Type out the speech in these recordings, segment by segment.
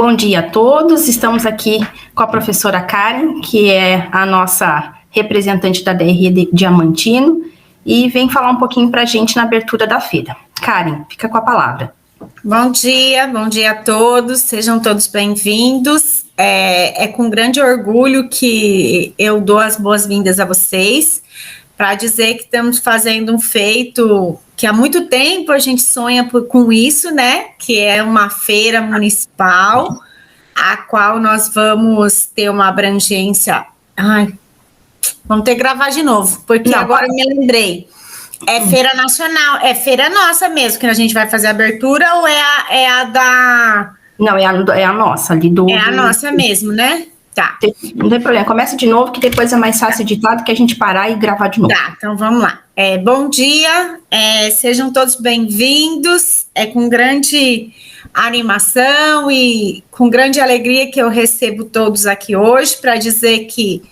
Bom dia a todos, estamos aqui com a professora Karen, que é a nossa representante da DRE Diamantino, e vem falar um pouquinho para a gente na abertura da feira. Karen, fica com a palavra. Bom dia a todos, sejam todos bem-vindos. É com grande orgulho que eu dou as boas-vindas a vocês, para dizer que estamos fazendo um feito que há muito tempo a gente sonha com isso, né? Que é uma feira municipal, a qual nós vamos ter uma abrangência. Vamos ter que gravar de novo, porque agora eu me lembrei. É feira nacional, é feira nossa mesmo, que a gente vai fazer a abertura, ou é a da... Não, é a nossa, ali do... É a nossa mesmo, né? Tá. Não tem problema, começa de novo, que depois é mais fácil editar do que a gente parar e gravar de novo. Tá, então vamos lá. Bom dia, sejam todos bem-vindos. É com grande animação e com grande alegria que eu recebo todos aqui hoje para dizer que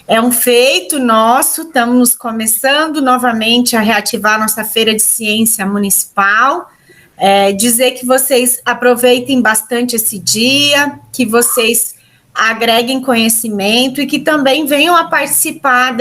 é um feito nosso, estamos começando novamente a reativar nossa Feira de Ciência Municipal, dizer que vocês aproveitem bastante esse dia, que vocês agreguem conhecimento e que também venham a participar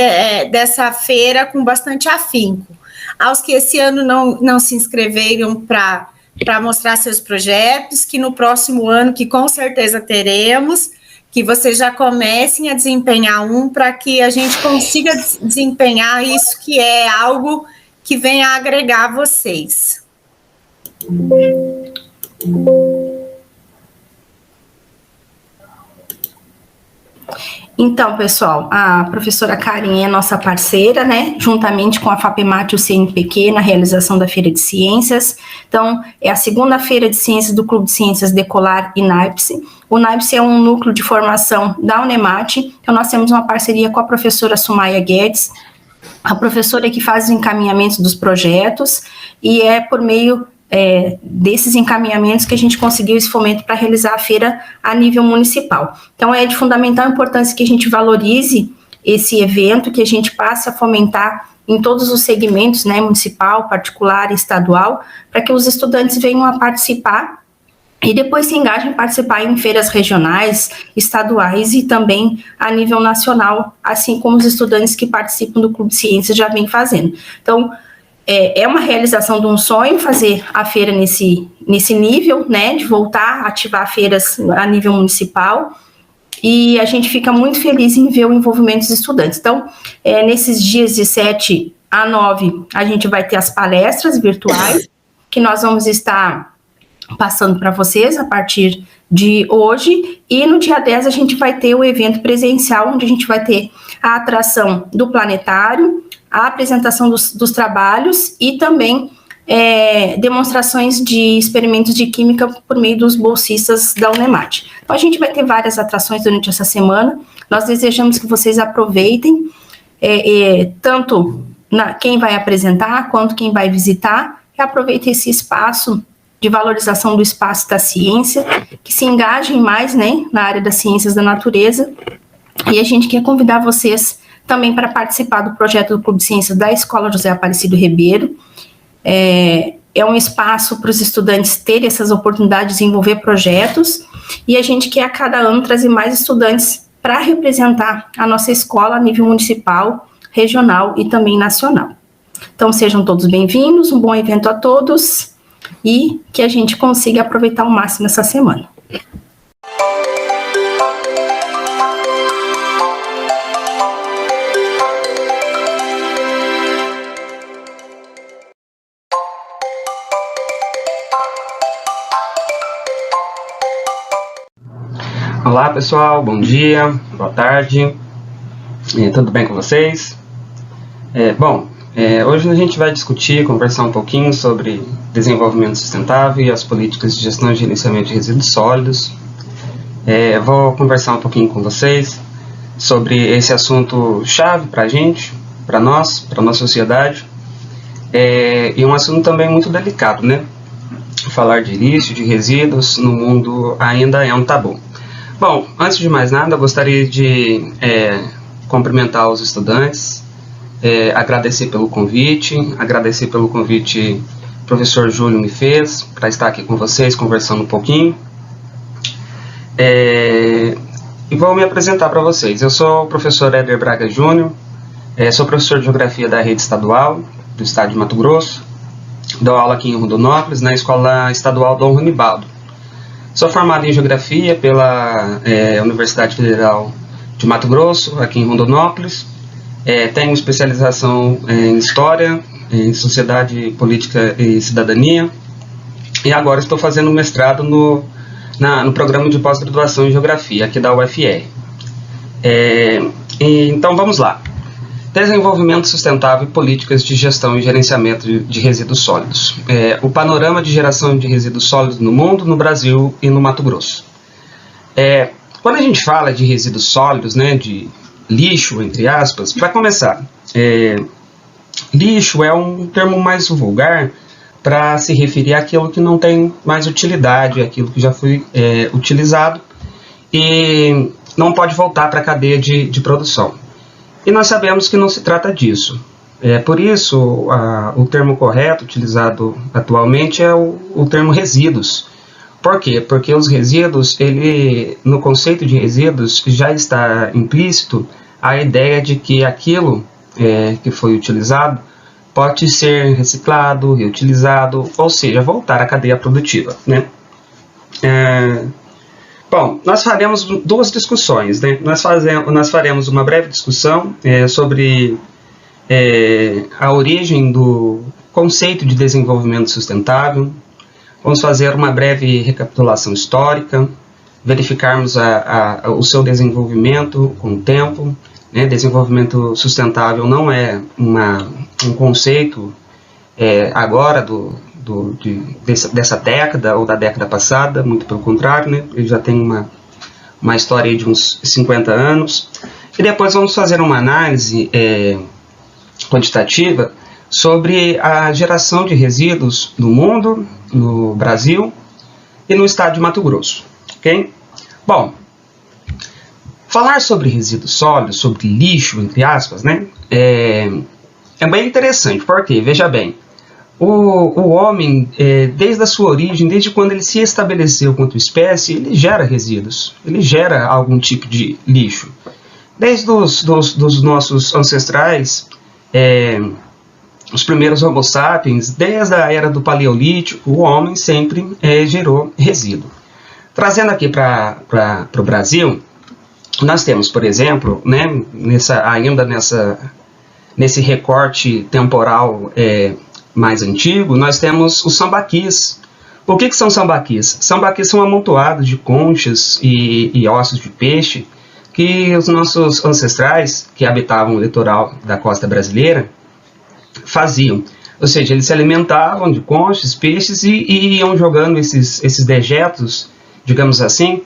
dessa feira com bastante afinco. Aos que esse ano não se inscreveram para mostrar seus projetos, que no próximo ano, que com certeza teremos, que vocês já comecem a desempenhar para que a gente consiga desempenhar isso, que é algo que venha a agregar vocês. Então, pessoal, a professora Karen é nossa parceira, né, juntamente com a FAPEMAT e o CNPq na realização da Feira de Ciências. Então, é a segunda Feira de Ciências do Clube de Ciências Decolar e NAIPSE. O NAIPSE é um núcleo de formação da UNEMAT, então nós temos uma parceria com a professora Sumaia Guedes, a professora que faz os encaminhamentos dos projetos, e é por meio desses encaminhamentos que a gente conseguiu esse fomento para realizar a feira a nível municipal. Então, é de fundamental importância que a gente valorize esse evento, que a gente passe a fomentar em todos os segmentos, né, municipal, particular e estadual, para que os estudantes venham a participar e depois se engajem em participar em feiras regionais, estaduais e também a nível nacional, assim como os estudantes que participam do Clube de Ciências já vêm fazendo. Então, é uma realização de um sonho fazer a feira nesse nível, né, de voltar a ativar feiras a nível municipal, e a gente fica muito feliz em ver o envolvimento dos estudantes. Então, nesses dias de 7 a 9, a gente vai ter as palestras virtuais, que nós vamos estar passando para vocês a partir de hoje, e no dia 10 a gente vai ter o evento presencial, onde a gente vai ter a atração do planetário, a apresentação dos trabalhos e também demonstrações de experimentos de química por meio dos bolsistas da UNEMAT. Então, a gente vai ter várias atrações durante essa semana. Nós desejamos que vocês aproveitem, tanto quem vai apresentar quanto quem vai visitar, e aproveitem esse espaço de valorização do espaço da ciência, que se engajem mais, né, na área das ciências da natureza. E a gente quer convidar vocês também para participar do projeto do Clube de Ciências da Escola José Aparecido Ribeiro. É um espaço para os estudantes terem essas oportunidades de desenvolver projetos, e a gente quer a cada ano trazer mais estudantes para representar a nossa escola a nível municipal, regional e também nacional. Então, sejam todos bem-vindos, um bom evento a todos, e que a gente consiga aproveitar ao máximo essa semana. Olá pessoal, bom dia, boa tarde, tudo bem com vocês? Hoje a gente vai discutir, conversar um pouquinho sobre desenvolvimento sustentável e as políticas de gestão e gerenciamento de resíduos sólidos. Vou conversar um pouquinho com vocês sobre esse assunto chave para a gente, para nós, para a nossa sociedade, e um assunto também muito delicado, né? Falar de lixo, de resíduos no mundo ainda é um tabu. Bom, antes de mais nada, eu gostaria de cumprimentar os estudantes, agradecer pelo convite que o professor Júlio me fez para estar aqui com vocês, conversando um pouquinho. E vou me apresentar para vocês. Eu sou o professor Éder Braga Júnior, sou professor de Geografia da rede estadual do estado de Mato Grosso, dou aula aqui em Rondonópolis, na Escola Estadual Dom Ronibaldo. Sou formado em Geografia pela Universidade Federal de Mato Grosso, aqui em Rondonópolis. Tenho especialização em História, em Sociedade, Política e Cidadania. E agora estou fazendo mestrado no programa de pós-graduação em Geografia, aqui da UFR. Então vamos lá. Desenvolvimento sustentável e políticas de gestão e gerenciamento de resíduos sólidos. O panorama de geração de resíduos sólidos no mundo, no Brasil e no Mato Grosso. Quando a gente fala de resíduos sólidos, né, de lixo, entre aspas, para começar, lixo é um termo mais vulgar para se referir àquilo que não tem mais utilidade, aquilo que já foi utilizado e não pode voltar para a cadeia de produção. E nós sabemos que não se trata disso. Por isso, o termo correto utilizado atualmente é o termo resíduos. Por quê? Porque os resíduos, no conceito de resíduos, já está implícito a ideia de que aquilo que foi utilizado pode ser reciclado, reutilizado, ou seja, voltar à cadeia produtiva, né? Bom, nós faremos duas discussões, né? Nós faremos uma breve discussão sobre a origem do conceito de desenvolvimento sustentável. Vamos fazer uma breve recapitulação histórica, verificarmos o seu desenvolvimento com o tempo. Né? Desenvolvimento sustentável não é um conceito agora dessa década ou da década passada, muito pelo contrário, né? Ele já tem uma história de uns 50 anos. E depois vamos fazer uma análise quantitativa sobre a geração de resíduos no mundo, no Brasil e no estado de Mato Grosso. Okay? Bom, falar sobre resíduos sólidos, sobre lixo, entre aspas, né, é bem interessante, porque, veja bem, o homem, desde a sua origem, desde quando ele se estabeleceu quanto espécie, ele gera resíduos, ele gera algum tipo de lixo. Desde dos nossos ancestrais, os primeiros Homo sapiens, desde a era do Paleolítico, o homem sempre gerou resíduo. Trazendo aqui para o Brasil, nós temos, por exemplo, né, nesse recorte temporal mais antigo, nós temos os sambaquis. O que são sambaquis? Sambaquis são amontoados de conchas e ossos de peixe que os nossos ancestrais, que habitavam o litoral da costa brasileira, faziam. Ou seja, eles se alimentavam de conchas, peixes e iam jogando esses dejetos, digamos assim,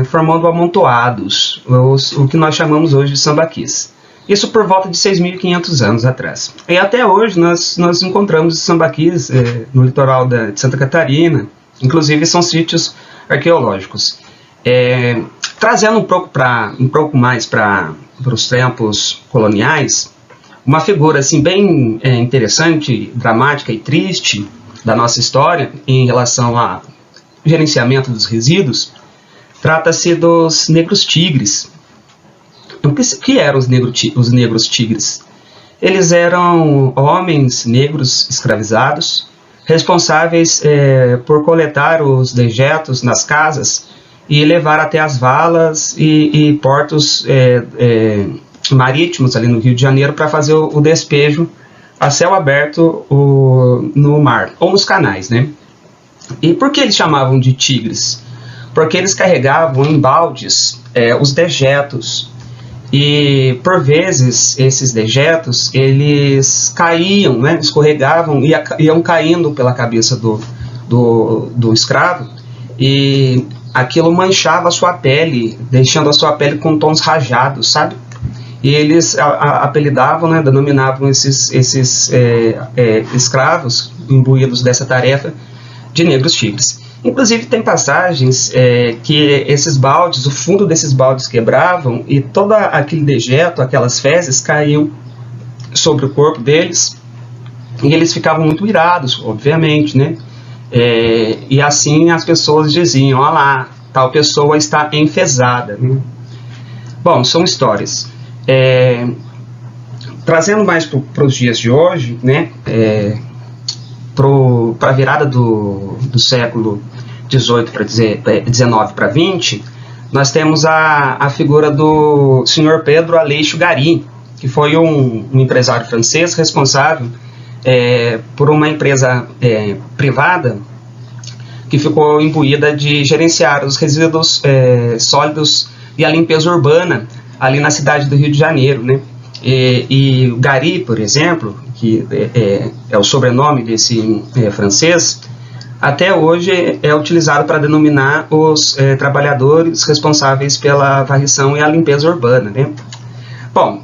formando amontoados, o que nós chamamos hoje de sambaquis. Isso por volta de 6.500 anos atrás. E até hoje nós encontramos sambaquis no litoral de Santa Catarina, inclusive são sítios arqueológicos. Trazendo um pouco mais para os tempos coloniais, uma figura assim, bem interessante, dramática e triste da nossa história em relação ao gerenciamento dos resíduos, trata-se dos negros tigres. O que eram os negros tigres? Eles eram homens negros escravizados, responsáveis por coletar os dejetos nas casas e levar até as valas e portos marítimos ali no Rio de Janeiro para fazer o despejo a céu aberto no mar ou nos canais, né? E por que eles chamavam de tigres? Porque eles carregavam em baldes os dejetos. E, por vezes, esses dejetos, eles caíam, né, escorregavam e iam caindo pela cabeça do escravo, e aquilo manchava a sua pele, deixando a sua pele com tons rajados, sabe? E eles apelidavam, né, denominavam esses escravos imbuídos dessa tarefa de negros tigres. Inclusive tem passagens que esses baldes, o fundo desses baldes quebravam e todo aquele dejeto, aquelas fezes caíam sobre o corpo deles e eles ficavam muito irados, obviamente, né? E assim as pessoas diziam, olha lá, tal pessoa está enfesada, né? Bom, são histórias. Trazendo mais para os dias de hoje, né, para a virada do século XVIII para XIX para XX, nós temos a figura do senhor Pedro Aleixo Garí, que foi um empresário francês responsável por uma empresa privada que ficou imbuída de gerenciar os resíduos sólidos e a limpeza urbana ali na cidade do Rio de Janeiro, né? E o Garí, por exemplo, que é o sobrenome desse francês, até hoje é utilizado para denominar os trabalhadores responsáveis pela varrição e a limpeza urbana, né? Bom,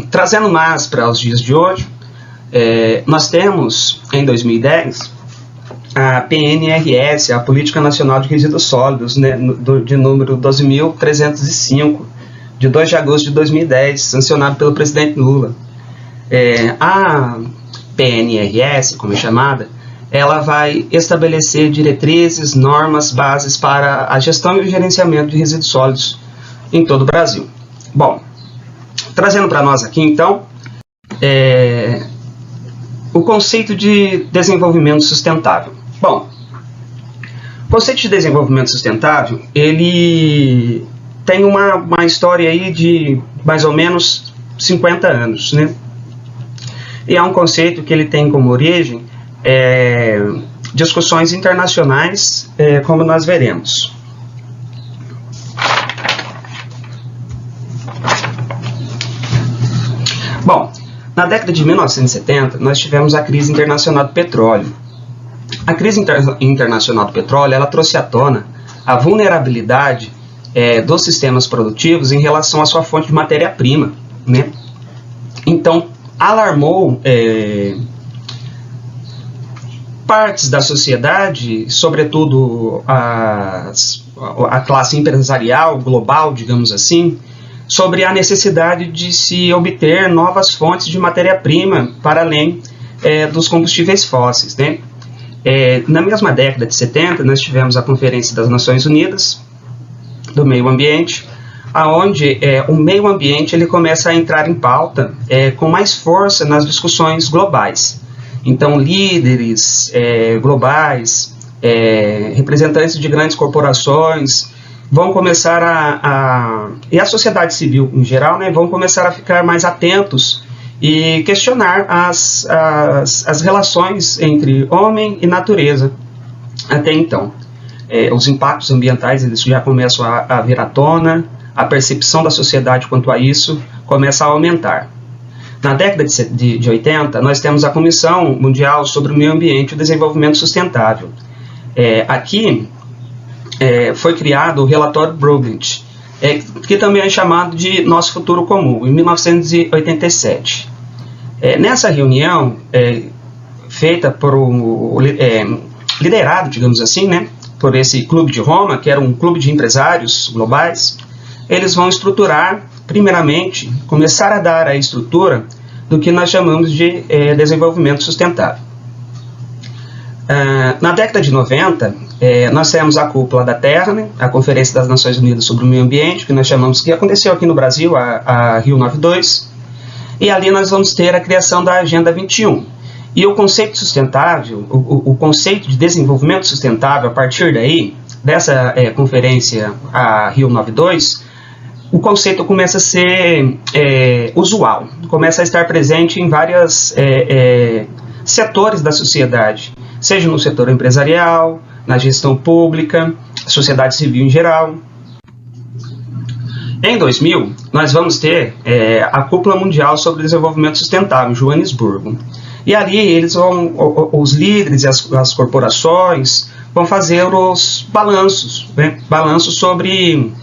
trazendo mais para os dias de hoje, nós temos, em 2010, a PNRS, a Política Nacional de Resíduos Sólidos, né, de número 12.305, de 2 de agosto de 2010, sancionado pelo presidente Lula. A PNRS, como é chamada, ela vai estabelecer diretrizes, normas, bases para a gestão e o gerenciamento de resíduos sólidos em todo o Brasil. Bom, trazendo para nós aqui, então, o conceito de desenvolvimento sustentável. Bom, o conceito de desenvolvimento sustentável, ele tem uma história aí de mais ou menos 50 anos, né? E é um conceito que ele tem como origem discussões internacionais, como nós veremos. Bom, na década de 1970, nós tivemos a crise internacional do petróleo. A crise internacional do petróleo, ela trouxe à tona a vulnerabilidade dos sistemas produtivos em relação à sua fonte de matéria-prima, né? Então, alarmou partes da sociedade, sobretudo a classe empresarial global, digamos assim, sobre a necessidade de se obter novas fontes de matéria-prima para além dos combustíveis fósseis, né? Na mesma década de 70, nós tivemos a Conferência das Nações Unidas do Meio Ambiente, aonde o meio ambiente ele começa a entrar em pauta com mais força nas discussões globais. Então, líderes globais, representantes de grandes corporações, vão começar e a sociedade civil em geral, né, vão começar a ficar mais atentos e questionar as relações entre homem e natureza. Até então, os impactos ambientais eles já começam a vir à tona, a percepção da sociedade quanto a isso começa a aumentar. Na década de 80, nós temos a Comissão Mundial sobre o Meio Ambiente e o Desenvolvimento Sustentável. Aqui foi criado o relatório Brundtland, que também é chamado de Nosso Futuro Comum, em 1987. Nessa reunião, feita por liderado, digamos assim, né, por esse Clube de Roma, que era um clube de empresários globais, eles vão estruturar, primeiramente, começar a dar a estrutura do que nós chamamos de desenvolvimento sustentável. Na década de 90, nós temos a Cúpula da Terra, né, a Conferência das Nações Unidas sobre o Meio Ambiente, que nós chamamos, que aconteceu aqui no Brasil, a Rio 92, e ali nós vamos ter a criação da Agenda 21. E o conceito sustentável, o conceito de desenvolvimento sustentável, a partir daí, dessa conferência, a Rio 92, o conceito começa a ser usual, começa a estar presente em vários setores da sociedade, seja no setor empresarial, na gestão pública, sociedade civil em geral. Em 2000, nós vamos ter a Cúpula Mundial sobre o Desenvolvimento Sustentável, em Joanesburgo. E ali os líderes e as corporações vão fazer os balanços, né? Balanços sobre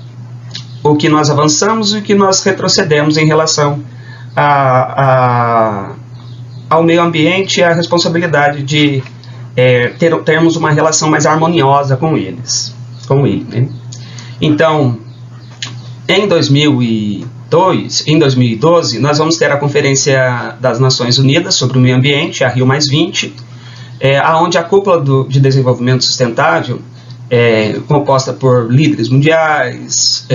o que nós avançamos e o que nós retrocedemos em relação ao meio ambiente e a responsabilidade de termos uma relação mais harmoniosa com ele, né? Então, em 2012, nós vamos ter a Conferência das Nações Unidas sobre o Meio Ambiente, a Rio+20, onde a cúpula de desenvolvimento sustentável composta por líderes mundiais,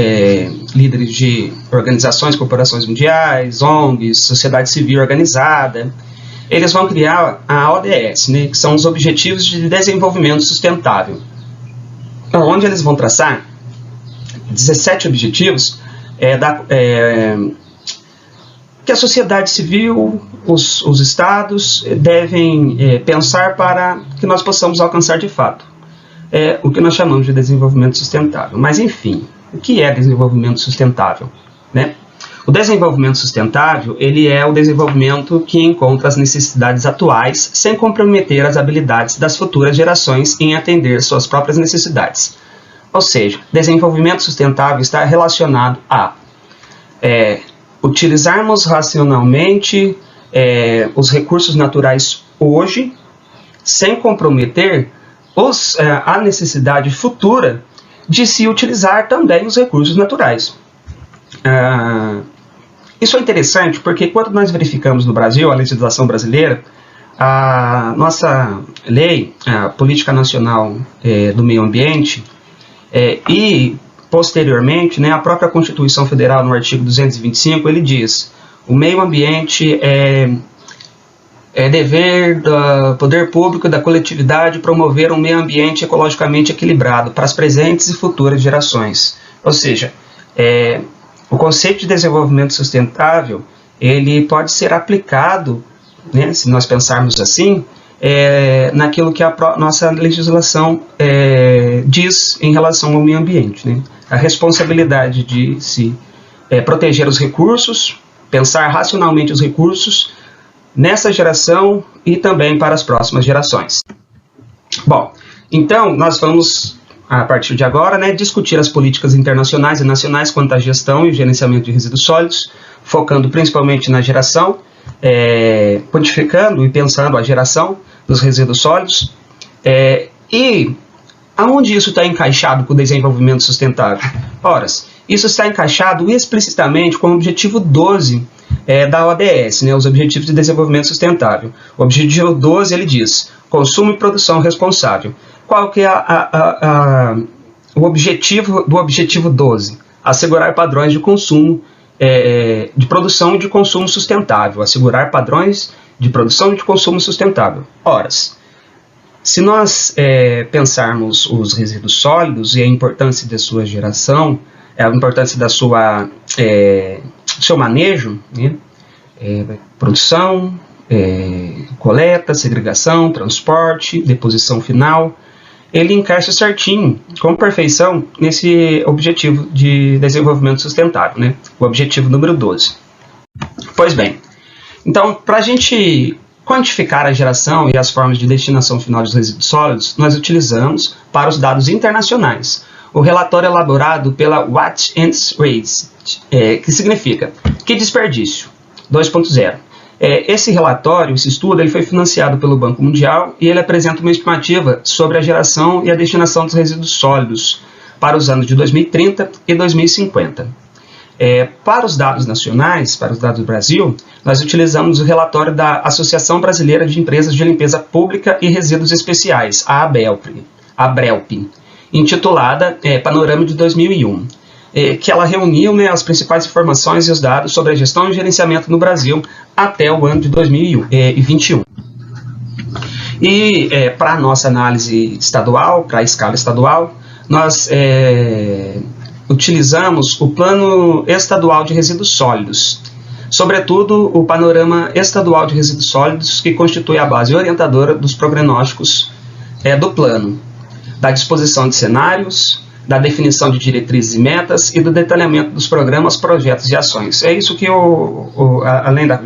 líderes de organizações, corporações mundiais, ONGs, sociedade civil organizada, eles vão criar a ODS, né, que são os Objetivos de Desenvolvimento Sustentável, onde eles vão traçar 17 objetivos que a sociedade civil, os estados devem pensar para que nós possamos alcançar de fato o que nós chamamos de desenvolvimento sustentável. Mas, enfim, o que é desenvolvimento sustentável, né? O desenvolvimento sustentável, ele é o desenvolvimento que encontra as necessidades atuais sem comprometer as habilidades das futuras gerações em atender suas próprias necessidades. Ou seja, desenvolvimento sustentável está relacionado a utilizarmos racionalmente os recursos naturais hoje, sem comprometer a necessidade futura de se utilizar também os recursos naturais. Isso é interessante porque quando nós verificamos no Brasil a legislação brasileira, a nossa lei, a Política Nacional do Meio Ambiente, e posteriormente, né, a própria Constituição Federal, no artigo 225, ele diz: o meio ambiente é dever do poder público e da coletividade promover um meio ambiente ecologicamente equilibrado para as presentes e futuras gerações. Ou seja, o conceito de desenvolvimento sustentável, ele pode ser aplicado, né, se nós pensarmos assim, naquilo que a nossa legislação diz em relação ao meio ambiente, né? A responsabilidade de se proteger os recursos, pensar racionalmente os recursos nessa geração e também para as próximas gerações. Bom, então nós vamos, a partir de agora, né, discutir as políticas internacionais e nacionais quanto à gestão e gerenciamento de resíduos sólidos, focando principalmente na geração, quantificando e pensando a geração dos resíduos sólidos, e aonde isso está encaixado com o desenvolvimento sustentável? Ora, isso está encaixado explicitamente com o objetivo 12 da ODS, né, os Objetivos de Desenvolvimento Sustentável. O objetivo 12, ele diz: consumo e produção responsável. Qual que é o objetivo do objetivo 12? Assegurar padrões de consumo, de produção e de consumo sustentável. Assegurar padrões de produção e de consumo sustentável. Ora, se nós pensarmos os resíduos sólidos e a importância da sua geração, a importância da do seu manejo, né? Produção, coleta, segregação, transporte, deposição final, ele encaixa certinho, com perfeição, nesse objetivo de desenvolvimento sustentável, né? O objetivo número 12. Pois bem, então, para a gente quantificar a geração e as formas de destinação final dos resíduos sólidos, nós utilizamos, para os dados internacionais, o relatório elaborado pela Waste and Waste, que significa que desperdício 2.0. Esse relatório, esse estudo, ele foi financiado pelo Banco Mundial e ele apresenta uma estimativa sobre a geração e a destinação dos resíduos sólidos para os anos de 2030 e 2050. Para os dados nacionais, para os dados do Brasil, nós utilizamos o relatório da Associação Brasileira de Empresas de Limpeza Pública e Resíduos Especiais, a ABRELP, intitulada Panorama de 2001, que ela reuniu, né, as principais informações e os dados sobre a gestão e gerenciamento no Brasil até o ano de 2021. E para a nossa análise estadual, para a escala estadual, nós utilizamos o Plano Estadual de Resíduos Sólidos, sobretudo o Panorama Estadual de Resíduos Sólidos, que constitui a base orientadora dos prognósticos do plano, da disposição de cenários, da definição de diretrizes e metas e do detalhamento dos programas, projetos e ações. É isso que, além da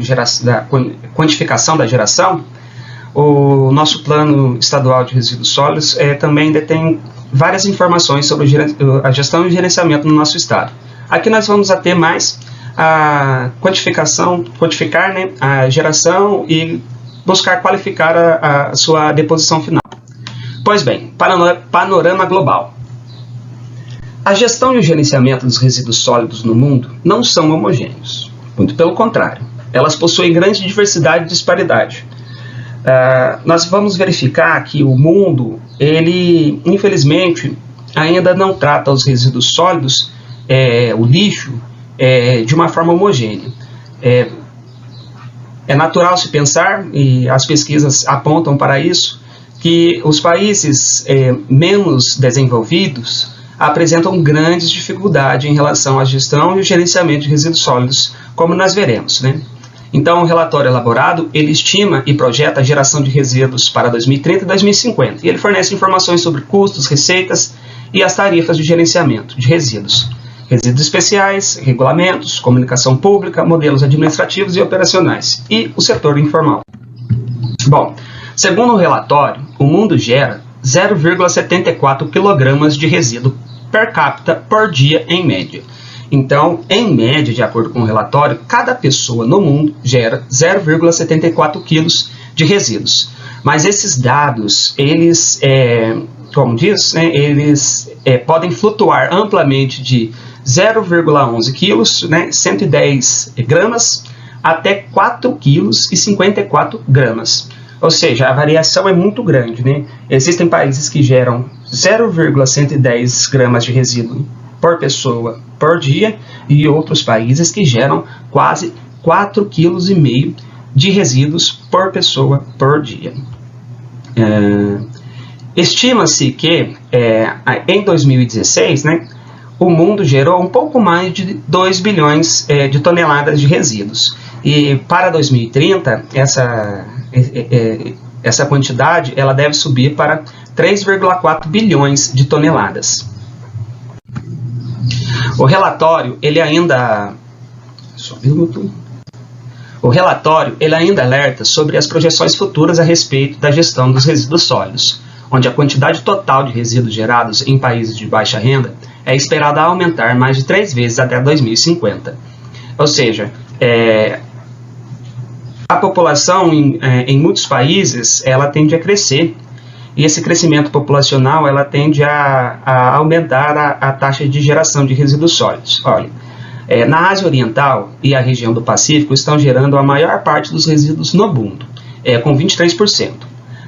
quantificação da geração, o nosso Plano Estadual de Resíduos Sólidos também detém várias informações sobre a gestão e gerenciamento no nosso estado. Aqui nós vamos ter mais a quantificar, né, a geração e buscar qualificar a sua deposição final. Pois bem, panorama global. A gestão e o gerenciamento dos resíduos sólidos no mundo não são homogêneos. Muito pelo contrário, elas possuem grande diversidade e disparidade. nós vamos verificar que o mundo, ele, infelizmente, ainda não trata os resíduos sólidos, o lixo, de uma forma homogênea. É natural se pensar, e as pesquisas apontam para isso, que os países menos desenvolvidos apresentam grandes dificuldades em relação à gestão e o gerenciamento de resíduos sólidos, como nós veremos, né? Então, o relatório elaborado, ele estima e projeta a geração de resíduos para 2030 e 2050, e ele fornece informações sobre custos, receitas e as tarifas de gerenciamento de resíduos. Resíduos especiais, regulamentos, comunicação pública, modelos administrativos e operacionais, e o setor informal. Bom, segundo o relatório, o mundo gera 0,74 kg de resíduo per capita por dia em média. Então, em média, de acordo com o relatório, cada pessoa no mundo gera 0,74 kg de resíduos. Mas esses dados, eles, como diz, né, eles podem flutuar amplamente de 0,11 kg, né, 110 gramas, até 4 kg e 54 gramas. Ou seja, a variação é muito grande, né? Existem países que geram 0,110 gramas de resíduo por pessoa por dia e outros países que geram quase 4,5 kg de resíduos por pessoa por dia. Estima-se que em 2016, né, o mundo gerou um pouco mais de 2 bilhões de toneladas de resíduos. E para 2030, essa quantidade ela deve subir para 3,4 bilhões de toneladas. O relatório, ele ainda alerta sobre as projeções futuras a respeito da gestão dos resíduos sólidos, onde a quantidade total de resíduos gerados em países de baixa renda é esperada aumentar mais de 3 vezes até 2050. Ou seja, a população em muitos países ela tende a crescer, e esse crescimento populacional ela tende a aumentar a taxa de geração de resíduos sólidos. Olha, na Ásia Oriental e a região do Pacífico estão gerando a maior parte dos resíduos no mundo, com 23%.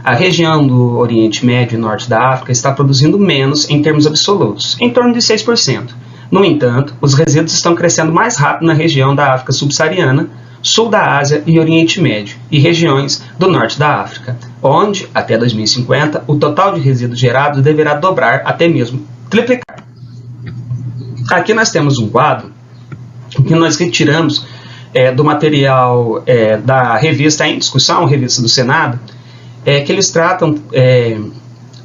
A região do Oriente Médio e Norte da África está produzindo menos em termos absolutos, em torno de 6%. No entanto, os resíduos estão crescendo mais rápido na região da África subsaariana, Sul da Ásia e Oriente Médio, e regiões do Norte da África, onde, até 2050, o total de resíduos gerados deverá dobrar, até mesmo triplicar. Aqui nós temos um quadro que nós retiramos do material da revista Em Discussão, revista do Senado, que eles tratam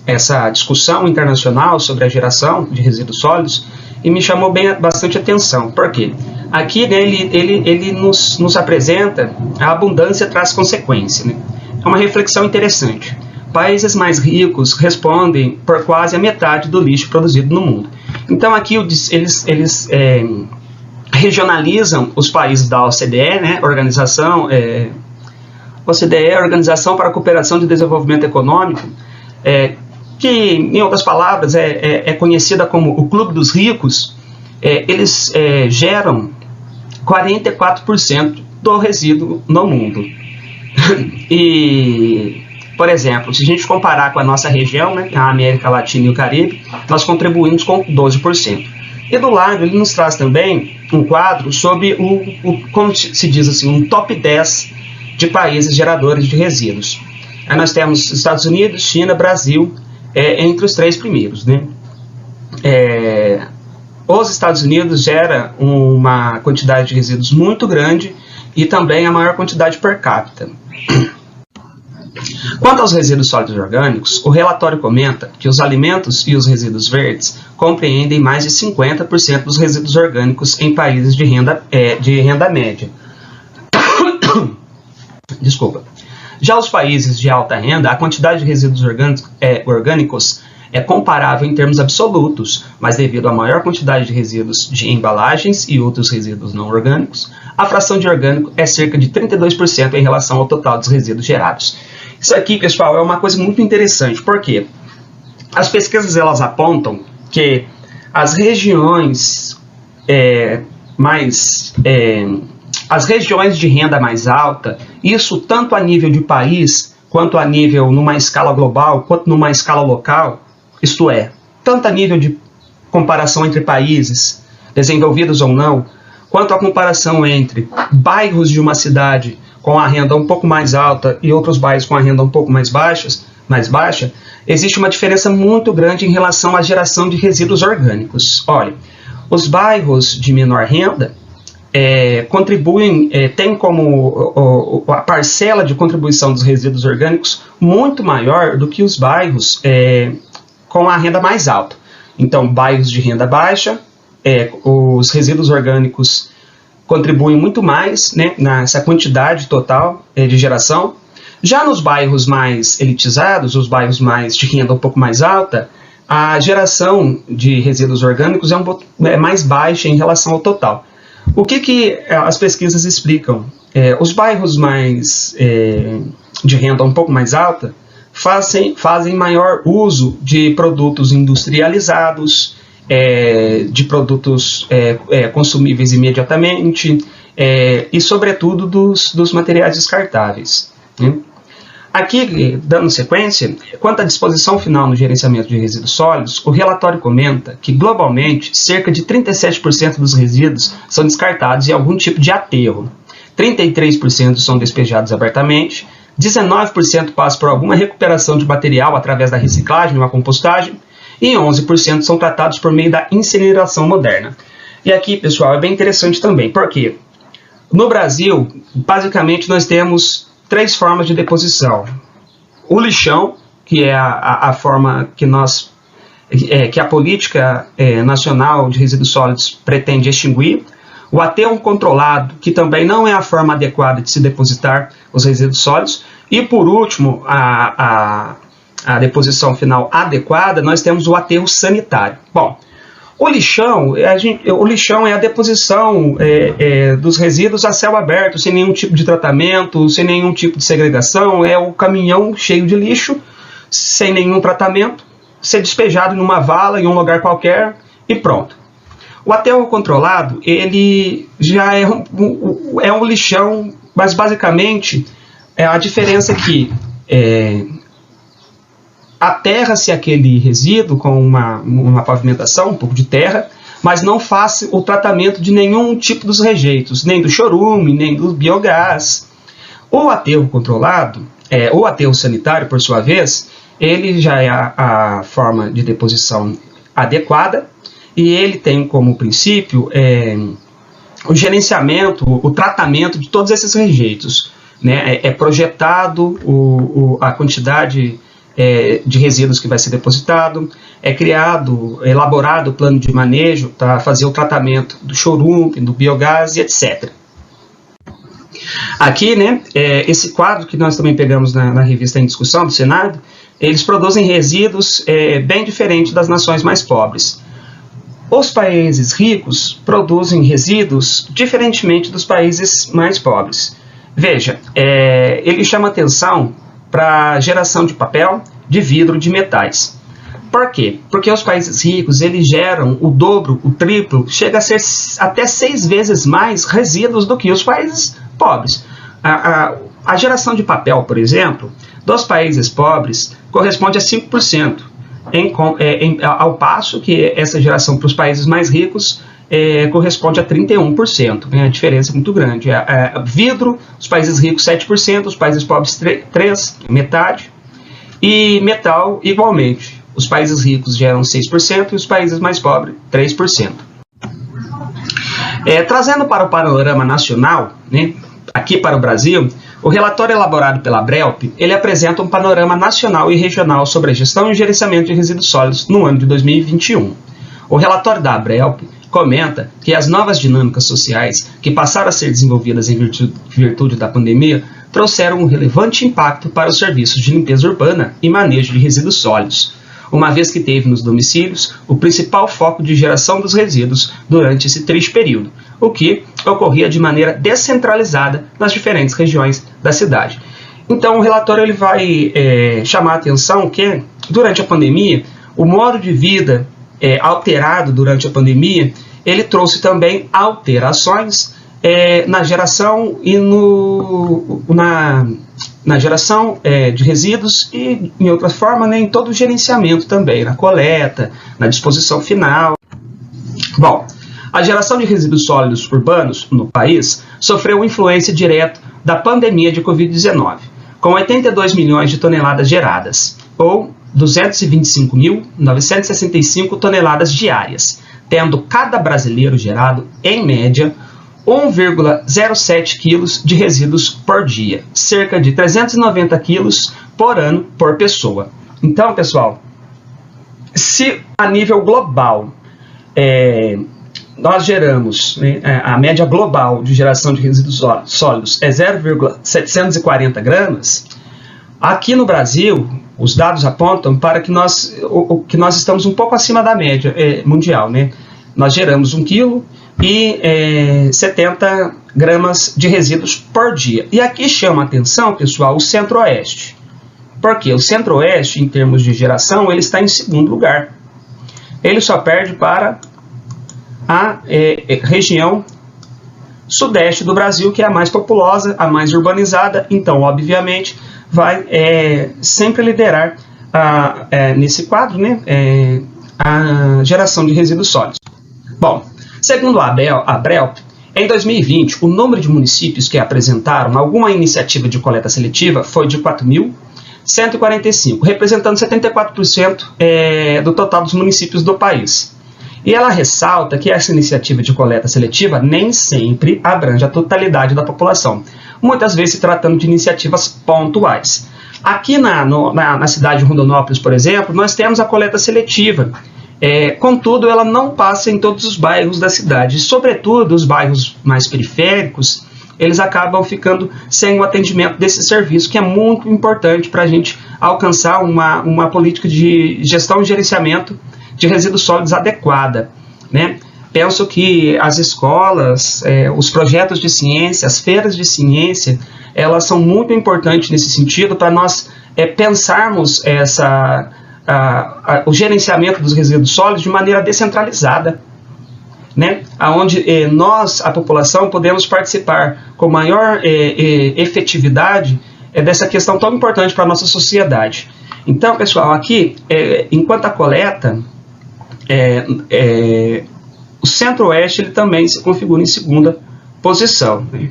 essa discussão internacional sobre a geração de resíduos sólidos, e me chamou bastante atenção. Por quê? Aqui, né, ele nos apresenta a abundância traz consequência, né? É uma reflexão interessante. Países mais ricos respondem por quase a metade do lixo produzido no mundo. Então aqui eles regionalizam os países da OCDE, né, OCDE, Organização para a Cooperação de Desenvolvimento Econômico, que, em outras palavras, é conhecida como o Clube dos Ricos. Eles geram 44% do resíduo no mundo. E, por exemplo, se a gente comparar com a nossa região, né, a América Latina e o Caribe, nós contribuímos com 12%. E do lado ele nos traz também um quadro sobre como se diz assim, um top 10 de países geradores de resíduos. Aí nós temos Estados Unidos, China, Brasil, entre os 3 primeiros, né? Os Estados Unidos gera uma quantidade de resíduos muito grande e também a maior quantidade per capita. Quanto aos resíduos sólidos orgânicos, o relatório comenta que os alimentos e os resíduos verdes compreendem mais de 50% dos resíduos orgânicos em países de renda média. Desculpa. Já os países de alta renda, a quantidade de resíduos orgânicos é comparável em termos absolutos, mas devido à maior quantidade de resíduos de embalagens e outros resíduos não orgânicos, a fração de orgânico é cerca de 32% em relação ao total dos resíduos gerados. Isso aqui, pessoal, é uma coisa muito interessante, porque as pesquisas elas apontam que as regiões as regiões de renda mais alta, isso tanto a nível de país quanto a nível numa escala global, quanto numa escala local, isto é, tanto a nível de comparação entre países, desenvolvidos ou não, quanto a comparação entre bairros de uma cidade com a renda um pouco mais alta e outros bairros com a renda um pouco mais baixa, existe uma diferença muito grande em relação à geração de resíduos orgânicos. Olha, os bairros de menor renda contribuem, tem como a parcela de contribuição dos resíduos orgânicos muito maior do que os bairros com a renda mais alta. Então, bairros de renda baixa, os resíduos orgânicos contribuem muito mais, né, nessa quantidade total de geração. Já nos bairros mais elitizados, os bairros mais de renda um pouco mais alta, a geração de resíduos orgânicos é mais baixa em relação ao total. O que as pesquisas explicam? Os bairros mais de renda um pouco mais alta fazem maior uso de produtos industrializados, de produtos consumíveis imediatamente e, sobretudo, dos materiais descartáveis, né? Aqui, dando sequência, quanto à disposição final no gerenciamento de resíduos sólidos, o relatório comenta que, globalmente, cerca de 37% dos resíduos são descartados em algum tipo de aterro, 33% são despejados abertamente, 19% passam por alguma recuperação de material através da reciclagem ou a compostagem, e 11% são tratados por meio da incineração moderna. E aqui, pessoal, é bem interessante também, porque no Brasil, basicamente, nós temos 3 formas de deposição. O lixão, que é a forma que a política nacional de resíduos sólidos pretende extinguir. O aterro controlado, que também não é a forma adequada de se depositar os resíduos sólidos. E, por último, a deposição final adequada, nós temos o aterro sanitário. Bom, o lixão é a deposição dos resíduos a céu aberto, sem nenhum tipo de tratamento, sem nenhum tipo de segregação. É o caminhão cheio de lixo, sem nenhum tratamento, ser despejado numa vala em um lugar qualquer e pronto. O aterro controlado, ele já é um lixão, mas basicamente a diferença é que aterra-se aquele resíduo com uma pavimentação, um pouco de terra, mas não faz o tratamento de nenhum tipo dos rejeitos, nem do chorume, nem do biogás. O aterro controlado, o aterro sanitário, por sua vez, ele já é a forma de deposição adequada e ele tem como princípio o gerenciamento, o tratamento de todos esses rejeitos, né? É projetado a quantidade de resíduos que vai ser depositado, elaborado o plano de manejo para fazer o tratamento do chorume, do biogás e etc. Aqui, né, esse quadro que nós também pegamos na revista em discussão do Senado, eles produzem resíduos bem diferentes das nações mais pobres. Os países ricos produzem resíduos diferentemente dos países mais pobres. Veja, ele chama atenção para a geração de papel, de vidro, de metais. Por quê? Porque os países ricos, eles geram o dobro, o triplo, chega a ser até 6 vezes mais resíduos do que os países pobres. A geração de papel, por exemplo, dos países pobres corresponde a 5%, ao passo que essa geração para os países mais ricos corresponde a 31%, né? A diferença é muito grande. Vidro, os países ricos 7%, os países pobres 3%, metade, e metal igualmente. Os países ricos geram 6% e os países mais pobres 3%. Trazendo para o panorama nacional, né, aqui para o Brasil, o relatório elaborado pela Abrelp, ele apresenta um panorama nacional e regional sobre a gestão e gerenciamento de resíduos sólidos no ano de 2021. O relatório da Abrelp comenta que as novas dinâmicas sociais que passaram a ser desenvolvidas em virtude da pandemia trouxeram um relevante impacto para os serviços de limpeza urbana e manejo de resíduos sólidos, uma vez que teve nos domicílios o principal foco de geração dos resíduos durante esse triste período, o que ocorria de maneira descentralizada nas diferentes regiões da cidade. Então, o relatório ele vai chamar a atenção que, durante a pandemia, o modo de vida alterado durante a pandemia, ele trouxe também alterações na geração e na geração de resíduos e, em outra forma, né, em todo o gerenciamento também, na coleta, na disposição final. Bom, a geração de resíduos sólidos urbanos no país sofreu influência direta da pandemia de Covid-19, com 82 milhões de toneladas geradas, ou 225.965 toneladas diárias, tendo cada brasileiro gerado, em média, 1,07 quilos de resíduos por dia, cerca de 390 quilos por ano por pessoa. Então, pessoal, se a nível global nós geramos, né, a média global de geração de resíduos sólidos é 0,740 gramas, aqui no Brasil, os dados apontam para que nós estamos um pouco acima da média mundial, né? Nós geramos 1 quilo e 70 gramas de resíduos por dia. E aqui chama a atenção, pessoal, o Centro-Oeste. Porque o Centro-Oeste, em termos de geração, ele está em segundo lugar. Ele só perde para a região sudeste do Brasil, que é a mais populosa, a mais urbanizada. Então, obviamente, vai sempre liderar nesse quadro, né, a geração de resíduos sólidos. Bom, segundo a ABRELP, em 2020, o número de municípios que apresentaram alguma iniciativa de coleta seletiva foi de 4.145, representando 74% do total dos municípios do país. E ela ressalta que essa iniciativa de coleta seletiva nem sempre abrange a totalidade da população, muitas vezes se tratando de iniciativas pontuais. Aqui na cidade de Rondonópolis, por exemplo, nós temos a coleta seletiva. Contudo, ela não passa em todos os bairros da cidade, sobretudo os bairros mais periféricos, eles acabam ficando sem o atendimento desse serviço, que é muito importante para a gente alcançar uma política de gestão e gerenciamento de resíduos sólidos adequada, né? Penso que as escolas, os projetos de ciência, as feiras de ciência, elas são muito importantes nesse sentido para nós pensarmos o gerenciamento dos resíduos sólidos de maneira descentralizada, né? Onde nós, a população, podemos participar com maior efetividade dessa questão tão importante para a nossa sociedade. Então, pessoal, aqui, enquanto a coleta, o Centro-Oeste ele também se configura em segunda posição, né?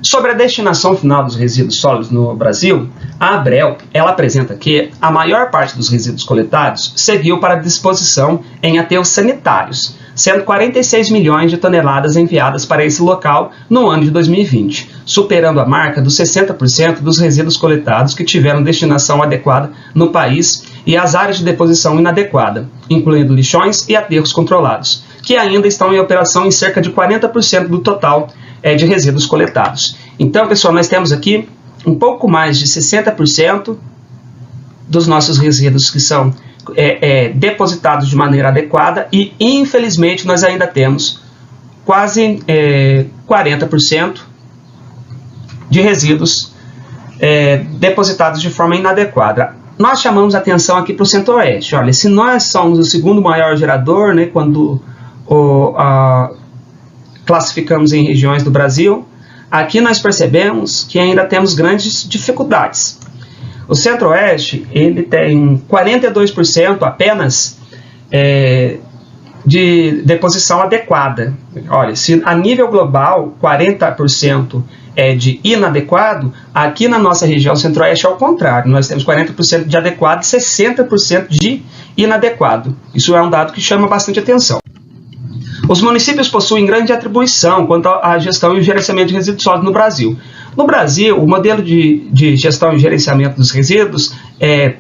Sobre a destinação final dos resíduos sólidos no Brasil, a ABRELP ela apresenta que a maior parte dos resíduos coletados seguiu para disposição em aterros sanitários, sendo 46 milhões de toneladas enviadas para esse local no ano de 2020, superando a marca dos 60% dos resíduos coletados que tiveram destinação adequada no país e as áreas de deposição inadequada, incluindo lixões e aterros controlados, que ainda estão em operação em cerca de 40% do total de resíduos coletados. Então, pessoal, nós temos aqui um pouco mais de 60% dos nossos resíduos que são depositados de maneira adequada e, infelizmente, nós ainda temos quase 40% de resíduos depositados de forma inadequada. Nós chamamos atenção aqui para o Centro-Oeste. Olha, se nós somos o segundo maior gerador, né, quando classificamos em regiões do Brasil, aqui nós percebemos que ainda temos grandes dificuldades. O Centro-Oeste ele tem 42% apenas de deposição adequada. Olha, se a nível global 40% é de inadequado, aqui na nossa região Centro-Oeste é ao contrário. Nós temos 40% de adequado e 60% de inadequado. Isso é um dado que chama bastante atenção. Os municípios possuem grande atribuição quanto à gestão e o gerenciamento de resíduos sólidos no Brasil. No Brasil, o modelo de gestão e gerenciamento dos resíduos,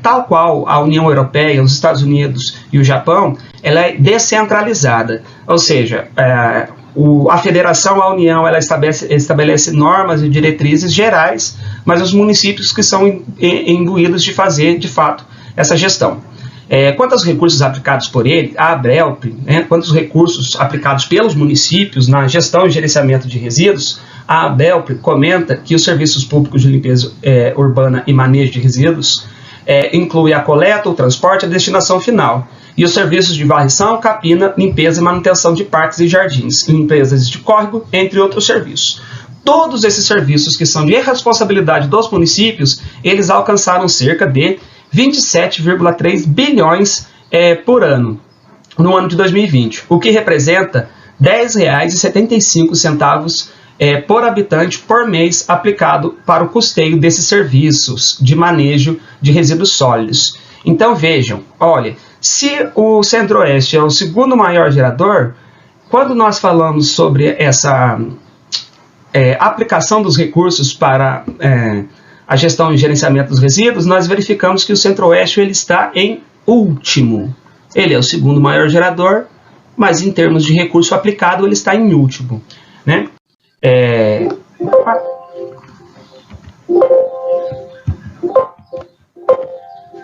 tal qual a União Europeia, os Estados Unidos e o Japão, ela é descentralizada. Ou seja, a federação, a União, ela estabelece normas e diretrizes gerais, mas os municípios que são imbuídos de fazer, de fato, essa gestão. Quanto aos recursos aplicados por ele, a ABRELP, quanto aos recursos aplicados pelos municípios na gestão e gerenciamento de resíduos, a ABRELP comenta que os serviços públicos de limpeza urbana e manejo de resíduos inclui a coleta, o transporte e a destinação final. E os serviços de varrição, capina, limpeza e manutenção de parques e jardins, limpezas de córrego, entre outros serviços. Todos esses serviços que são de responsabilidade dos municípios, eles alcançaram cerca de 27,3 bilhões por ano, no ano de 2020, o que representa R$ 10,75 por habitante por mês aplicado para o custeio desses serviços de manejo de resíduos sólidos. Então vejam, olha, se o Centro-Oeste é o segundo maior gerador, quando nós falamos sobre essa aplicação dos recursos para a gestão e gerenciamento dos resíduos, nós verificamos que o Centro-Oeste ele está em último. Ele é o segundo maior gerador, mas em termos de recurso aplicado ele está em último, né?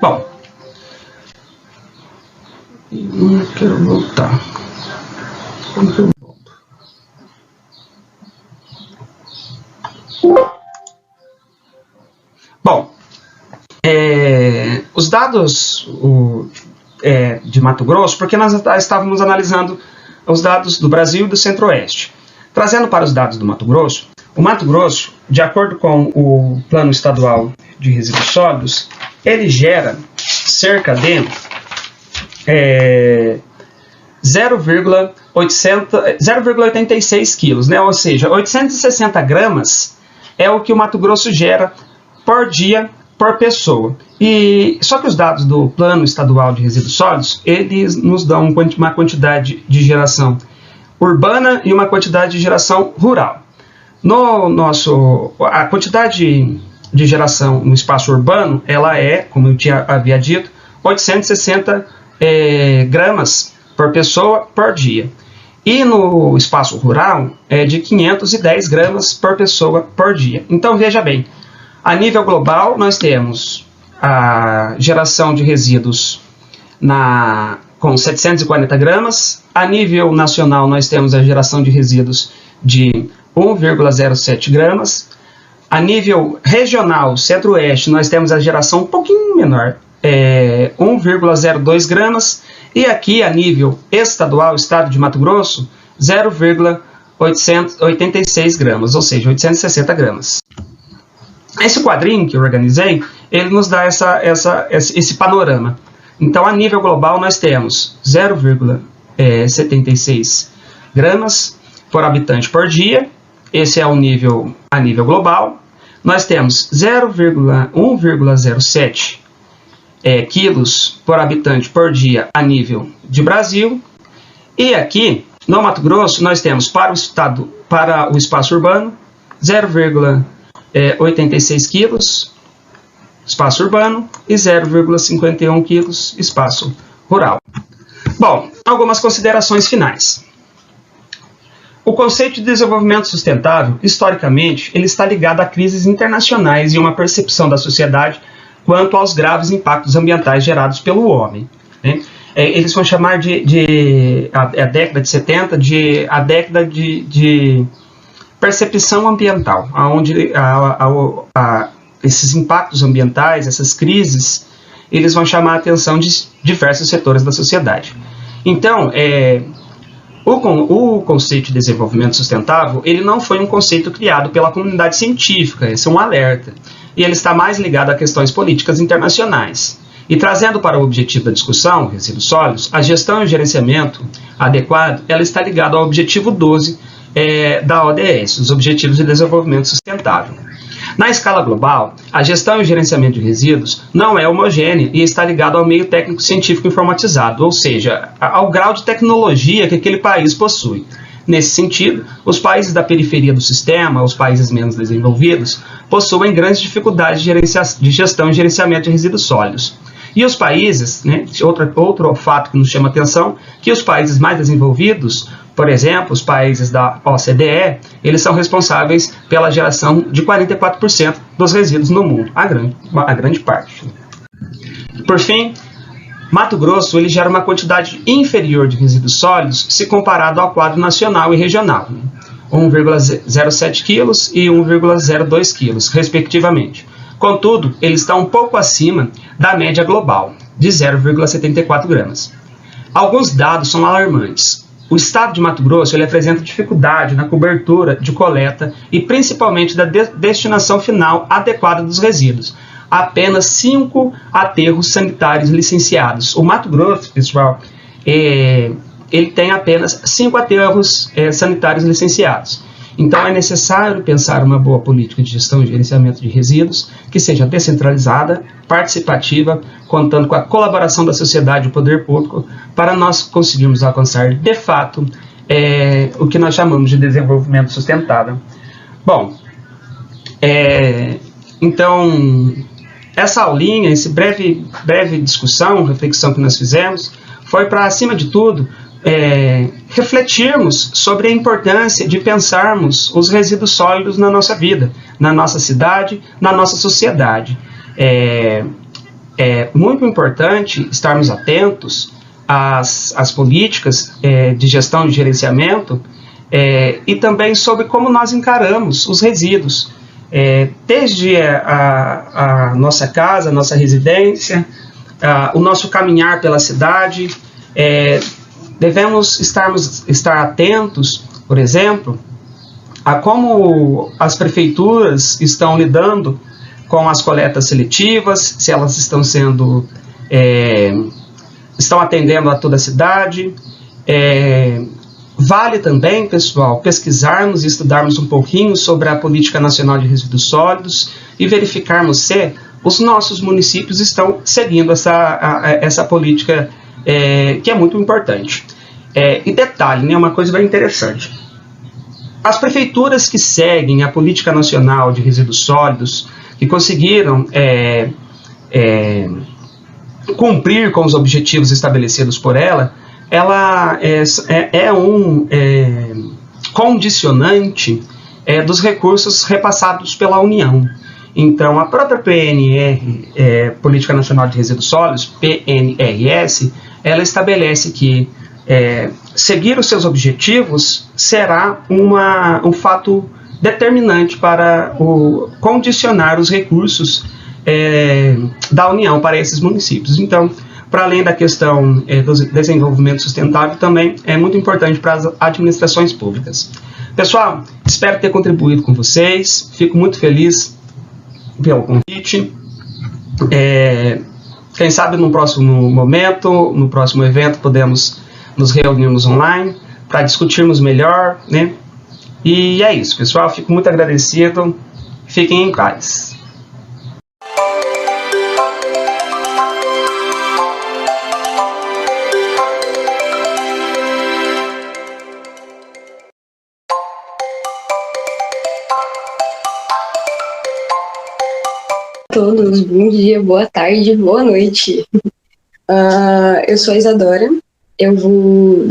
Bom, não quero voltar. Como que eu volto? Bom, os dados de Mato Grosso, porque nós estávamos analisando os dados do Brasil e do Centro-Oeste. Trazendo para os dados do Mato Grosso, o Mato Grosso, de acordo com o Plano Estadual de Resíduos Sólidos, ele gera cerca de 0,86 quilos, né? Ou seja, 860 gramas é o que o Mato Grosso gera por dia, por pessoa. Só que os dados do Plano Estadual de Resíduos Sólidos, eles nos dão uma quantidade de geração urbana e uma quantidade de geração rural. A quantidade de geração no espaço urbano, ela é, como eu havia dito, 860 gramas por pessoa por dia. E no espaço rural é de 510 gramas por pessoa por dia. Então veja bem, a nível global nós temos a geração de resíduos com 740 gramas. A nível nacional, nós temos a geração de resíduos de 1,07 gramas. A nível regional, Centro-Oeste, nós temos a geração um pouquinho menor, 1,02 gramas. E aqui, a nível estadual, Estado de Mato Grosso, 0,86 gramas, ou seja, 860 gramas. Esse quadrinho que eu organizei, ele nos dá esse panorama. Então, a nível global, nós temos 0,76 gramas por habitante por dia. Esse é a nível global. Nós temos 1,07 quilos por habitante por dia a nível de Brasil. E aqui, no Mato Grosso, nós temos para o espaço urbano, 0,86 quilos espaço urbano e 0,51 quilos espaço rural. Bom, algumas considerações finais. O conceito de desenvolvimento sustentável, historicamente, ele está ligado a crises internacionais e uma percepção da sociedade quanto aos graves impactos ambientais gerados pelo homem, né? Eles vão chamar a década de 70 de a década de percepção ambiental, onde esses impactos ambientais, essas crises, eles vão chamar a atenção de diversos setores da sociedade. Então, o conceito de desenvolvimento sustentável, ele não foi um conceito criado pela comunidade científica, esse é um alerta, e ele está mais ligado a questões políticas internacionais. E trazendo para o objetivo da discussão, resíduos sólidos, a gestão e o gerenciamento adequado, ela está ligada ao objetivo 12 da ODS, os Objetivos de Desenvolvimento Sustentável. Na escala global, a gestão e o gerenciamento de resíduos não é homogênea e está ligado ao meio técnico científico informatizado, ou seja, ao grau de tecnologia que aquele país possui. Nesse sentido, os países da periferia do sistema, os países menos desenvolvidos, possuem grandes dificuldades de gestão e gerenciamento de resíduos sólidos. E os países, né, outro fato que nos chama a atenção, que os países mais desenvolvidos, por exemplo, os países da OCDE, eles são responsáveis pela geração de 44% dos resíduos no mundo, a grande parte. Por fim, Mato Grosso ele gera uma quantidade inferior de resíduos sólidos se comparado ao quadro nacional e regional, 1,07 kg e 1,02 kg, respectivamente. Contudo, ele está um pouco acima da média global, de 0,74 gramas. alguns dados são alarmantes. O estado de Mato Grosso ele apresenta dificuldade na cobertura de coleta e principalmente da destinação final adequada dos resíduos. Apenas 5 aterros sanitários licenciados. O Mato Grosso, pessoal, ele tem apenas 5 aterros sanitários licenciados. Então, é necessário pensar uma boa política de gestão e gerenciamento de resíduos que seja descentralizada, participativa, contando com a colaboração da sociedade e do poder público para nós conseguirmos alcançar, de fato, o que nós chamamos de desenvolvimento sustentável. Bom, então, essa aulinha, essa breve discussão, reflexão que nós fizemos, foi para, acima de tudo, refletirmos sobre a importância de pensarmos os resíduos sólidos na nossa vida, na nossa cidade, na nossa sociedade. É muito importante estarmos atentos às políticas de gestão e gerenciamento e também sobre como nós encaramos os resíduos, desde a nossa casa, a nossa residência, o nosso caminhar pela cidade. Devemos estar atentos, por exemplo, a como as prefeituras estão lidando com as coletas seletivas, se elas estão atendendo a toda a cidade. Vale também, pessoal, pesquisarmos e estudarmos um pouquinho sobre a Política Nacional de Resíduos Sólidos e verificarmos se os nossos municípios estão seguindo essa política, que é muito importante. E detalhe, uma coisa bem interessante. As prefeituras que seguem a Política Nacional de Resíduos Sólidos, que conseguiram cumprir com os objetivos estabelecidos por ela é um condicionante dos recursos repassados pela União. Então, a própria PNR, Política Nacional de Resíduos Sólidos, PNRS, ela estabelece que seguir os seus objetivos será um fato determinante para condicionar os recursos da União para esses municípios. Então, para além da questão do desenvolvimento sustentável, também é muito importante para as administrações públicas. Pessoal, espero ter contribuído com vocês, fico muito feliz pelo convite. Quem sabe no próximo momento, no próximo evento, podemos nos reunirmos online para discutirmos melhor, né? E é isso, pessoal. Fico muito agradecido. Fiquem em paz. Todos, bom dia, boa tarde, boa noite. Eu sou a Isadora. Eu vou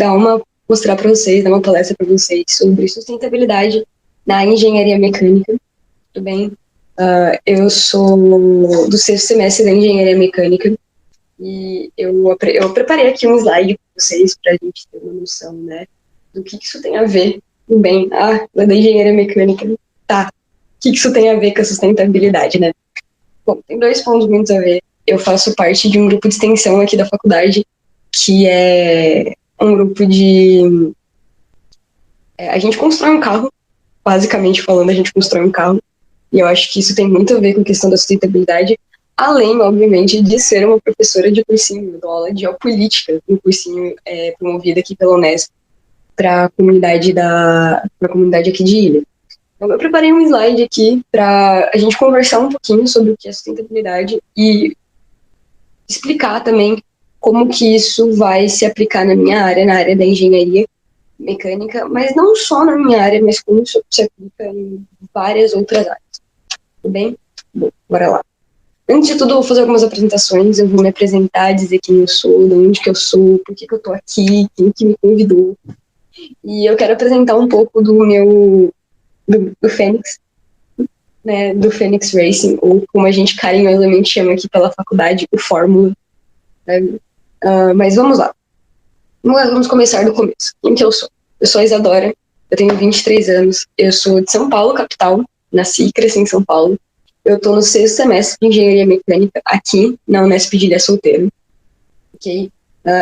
mostrar para vocês, dar uma palestra para vocês sobre sustentabilidade na engenharia mecânica. Tudo bem? Eu sou do 6º semestre da engenharia mecânica e eu preparei aqui um slide para vocês para a gente ter uma noção, né, do que isso tem a ver. Tudo bem? Da engenharia mecânica. Tá. O que isso tem a ver com a sustentabilidade, né? Bom, tem 2 pontos muito a ver. Eu faço parte de um grupo de extensão aqui da faculdade, que é um grupo de... a gente constrói um carro, basicamente falando, a gente constrói um carro, e eu acho que isso tem muito a ver com a questão da sustentabilidade, além, obviamente, de ser uma professora de cursinho, eu dou aula de geopolítica, um cursinho promovido aqui pela Unesp, para a comunidade aqui de Ilha. Então, eu preparei um slide aqui para a gente conversar um pouquinho sobre o que é sustentabilidade e explicar também como que isso vai se aplicar na minha área, na área da engenharia mecânica, mas não só na minha área, mas como isso se aplica em várias outras áreas. Tudo bem? Bom, bora lá. Antes de tudo, eu vou fazer algumas apresentações, eu vou me apresentar, dizer quem eu sou, de onde que eu sou, por que eu tô aqui, quem que me convidou. E eu quero apresentar um pouco do Fênix, né, do Fênix Racing, ou como a gente carinhosamente chama aqui pela faculdade, o Fórmula. Né? Mas vamos lá. Vamos começar do começo. Quem que eu sou? Eu sou a Isadora, eu tenho 23 anos, eu sou de São Paulo, capital, nasci e cresci em São Paulo. Eu estou no 6º semestre de Engenharia Mecânica, aqui na Unesp de Ilha Solteiro. Okay?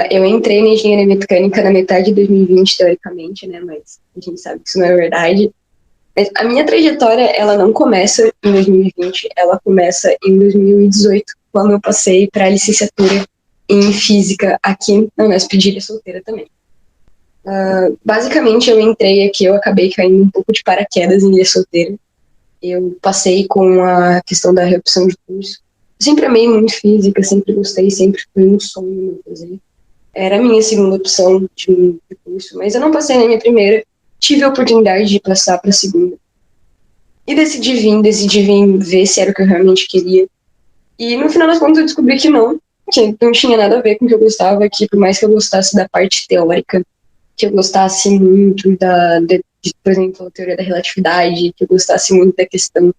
Eu entrei na engenharia mecânica na metade de 2020, teoricamente, né? Mas a gente sabe que isso não é verdade. Mas a minha trajetória, ela não começa em 2020, ela começa em 2018, quando eu passei para a licenciatura em física aqui na Unesp de Ilha Solteira também. Basicamente, eu entrei aqui, eu acabei caindo um pouco de paraquedas em Ilha Solteira. Eu passei com a questão da reopção de curso. Eu sempre amei muito física, sempre gostei, sempre foi um sonho meu fazer. Era a minha segunda opção de curso, mas eu não passei na minha primeira. Tive a oportunidade de passar para a segunda. E decidi vir ver se era o que eu realmente queria. E no final das contas eu descobri que não tinha nada a ver com o que eu gostava, que por mais que eu gostasse da parte teórica, que eu gostasse muito por exemplo, a teoria da relatividade, que eu gostasse muito da questão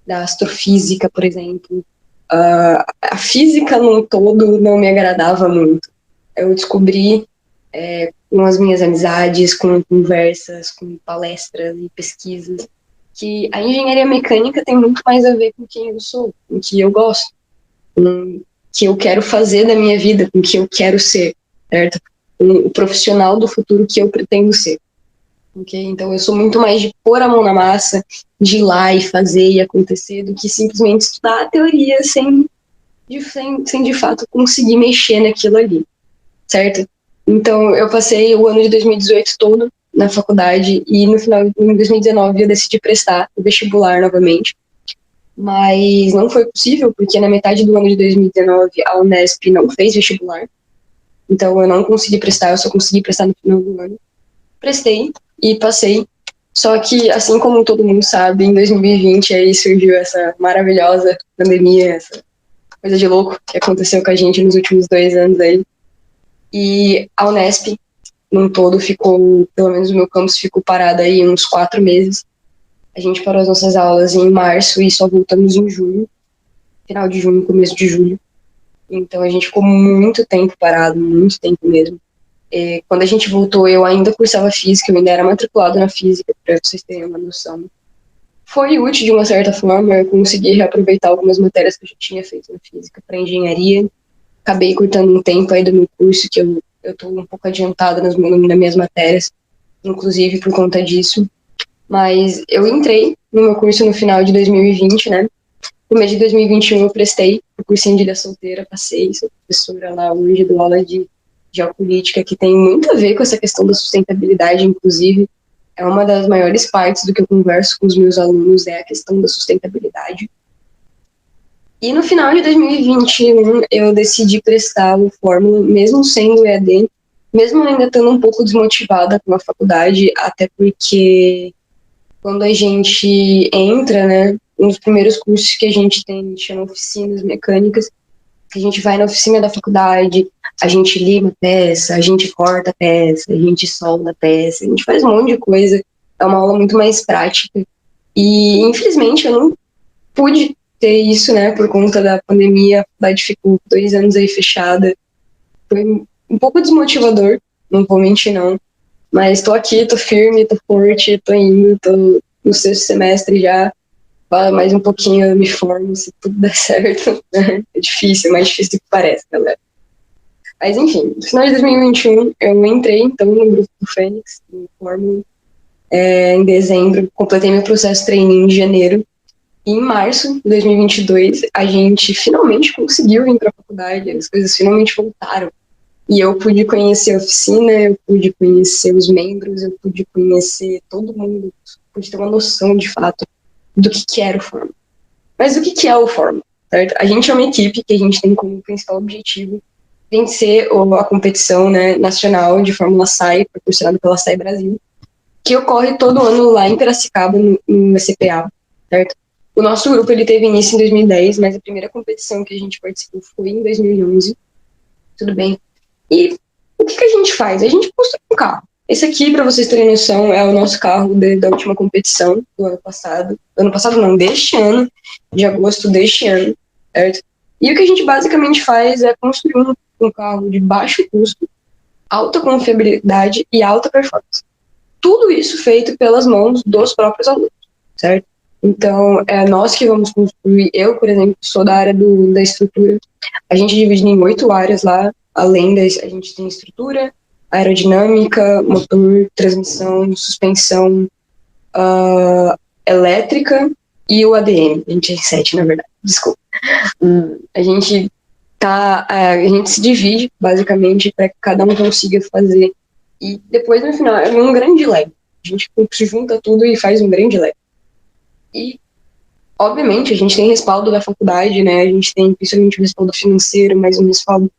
da astrofísica, por exemplo, a física no todo não me agradava muito. Eu descobri com as minhas amizades, com conversas, com palestras e pesquisas, que a engenharia mecânica tem muito mais a ver com quem eu sou, com o que eu gosto, com o que eu quero fazer da minha vida, com o que eu quero ser, certo? Com o profissional do futuro que eu pretendo ser. Okay? Então eu sou muito mais de pôr a mão na massa, de ir lá e fazer e acontecer, do que simplesmente estudar a teoria sem de fato conseguir mexer naquilo ali, certo? Então eu passei o ano de 2018 todo na faculdade e no final de 2019 eu decidi prestar o vestibular novamente, mas não foi possível porque na metade do ano de 2019 a Unesp não fez vestibular, então eu não consegui prestar, eu só consegui prestar no final do ano. Prestei e passei, só que assim como todo mundo sabe, em 2020 aí surgiu essa maravilhosa pandemia, essa coisa de louco que aconteceu com a gente nos últimos 2 anos aí, e a Unesp num todo ficou, pelo menos o meu campus ficou parado aí uns 4 meses. A gente parou as nossas aulas em março e só voltamos em junho, final de junho, começo de julho. Então a gente ficou muito tempo parado, muito tempo mesmo. Quando a gente voltou, eu ainda cursava física, eu ainda era matriculado na física, para vocês terem uma noção. Foi útil de uma certa forma, eu consegui reaproveitar algumas matérias que eu já tinha feito na física para engenharia. Acabei cortando um tempo aí do meu curso, que eu estou um pouco adiantada nas minhas matérias, inclusive por conta disso. Mas eu entrei no meu curso no final de 2020, né? No mês de 2021 eu prestei o cursinho de Ilha Solteira, passei, sou professora lá hoje, dou aula de geopolítica, que tem muito a ver com essa questão da sustentabilidade, inclusive. É uma das maiores partes do que eu converso com os meus alunos, é a questão da sustentabilidade. E no final de 2021, eu decidi prestar o Fórmula, mesmo sendo EAD, mesmo ainda estando um pouco desmotivada com a faculdade, até porque quando a gente entra, né, um dos primeiros cursos que a gente tem, chama oficinas mecânicas, a gente vai na oficina da faculdade, a gente liga a peça, a gente corta a peça, a gente solda a peça, a gente faz um monte de coisa, é uma aula muito mais prática. E, infelizmente, eu não pude ter isso, né, por conta da pandemia, a faculdade ficou 2 anos aí fechada. Foi um pouco desmotivador, não vou mentir não, mas tô aqui, tô firme, tô forte, tô indo, tô no 6º semestre já, mais um pouquinho eu me formo, se tudo der certo, né? É difícil, é mais difícil do que parece, galera. Mas enfim, no final de 2021 eu entrei então no grupo do Fênix, me formo em dezembro, completei meu processo trainee em janeiro, e em março de 2022 a gente finalmente conseguiu vir para a faculdade, as coisas finalmente voltaram. E eu pude conhecer a oficina, eu pude conhecer os membros, eu pude conhecer todo mundo, pude ter uma noção de fato do que era o Fórmula. Mas o que é o Fórmula, certo? A gente é uma equipe que a gente tem como principal objetivo vencer a competição, né, nacional de Fórmula SAI, proporcionada pela SAI Brasil, que ocorre todo ano lá em Piracicaba, no CPA, certo? O nosso grupo ele teve início em 2010, mas a primeira competição que a gente participou foi em 2011, tudo bem? E o que a gente faz? A gente construi um carro. Esse aqui, para vocês terem noção, é o nosso carro da última competição do ano passado. Do ano passado não, deste ano, de agosto deste ano, certo? E o que a gente basicamente faz é construir um carro de baixo custo, alta confiabilidade e alta performance. Tudo isso feito pelas mãos dos próprios alunos, certo? Então, é nós que vamos construir. Eu, por exemplo, sou da área da estrutura. A gente divide em 8 áreas lá. além das, a gente tem estrutura, aerodinâmica, motor, transmissão, suspensão, elétrica e o ADM. A gente tem 7, na verdade, desculpa. A gente se divide, basicamente, para que cada um consiga fazer. E depois, no final, é um grande lab. A gente se junta tudo e faz um grande lab. E, obviamente, a gente tem respaldo da faculdade, né? A gente tem principalmente um respaldo financeiro, mas um respaldo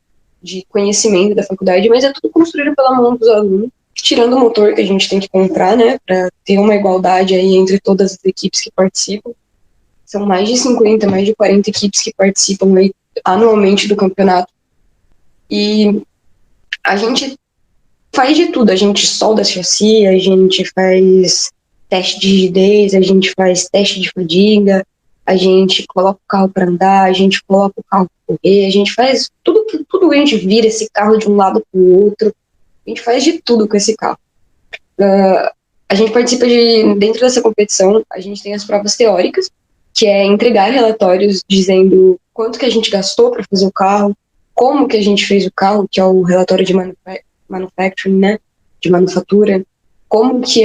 de conhecimento da faculdade, mas é tudo construído pela mão dos alunos, tirando o motor que a gente tem que comprar, né? Para ter uma igualdade aí entre todas as equipes que participam. São mais de 50, mais de 40 equipes que participam aí anualmente do campeonato. E a gente faz de tudo. A gente solda chassi, a gente faz teste de rigidez, a gente faz teste de fadiga, a gente coloca o carro para andar, a gente coloca o carro para correr, a gente faz tudo que a gente vira esse carro de um lado para o outro. A gente faz de tudo com esse carro. A gente participa dentro dessa competição, a gente tem as provas teóricas, que é entregar relatórios dizendo quanto que a gente gastou para fazer o carro, como que a gente fez o carro, que é o relatório de manufacturing, né, de manufatura, como que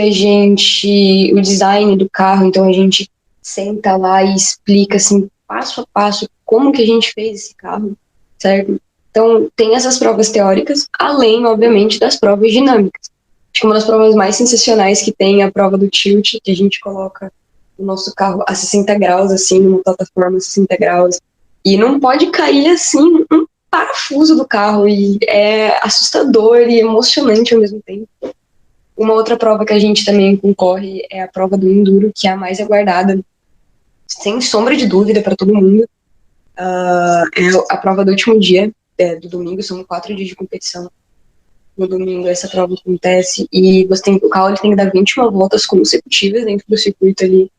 o design do carro, então a gente senta lá e explica, assim, passo a passo, como que a gente fez esse carro, certo? Então, tem essas provas teóricas, além, obviamente, das provas dinâmicas. Acho que uma das provas mais sensacionais que tem é a prova do tilt, que a gente coloca o nosso carro a 60 graus, assim, numa plataforma a 60 graus, e não pode cair, assim, um parafuso do carro, e é assustador e emocionante ao mesmo tempo. Uma outra prova que a gente também concorre é a prova do Enduro, que é a mais aguardada, sem sombra de dúvida para todo mundo. É a prova do último dia, do domingo, são 4 dias de competição. No domingo essa prova acontece e o carro ele tem que dar 21 voltas consecutivas dentro do circuito ali.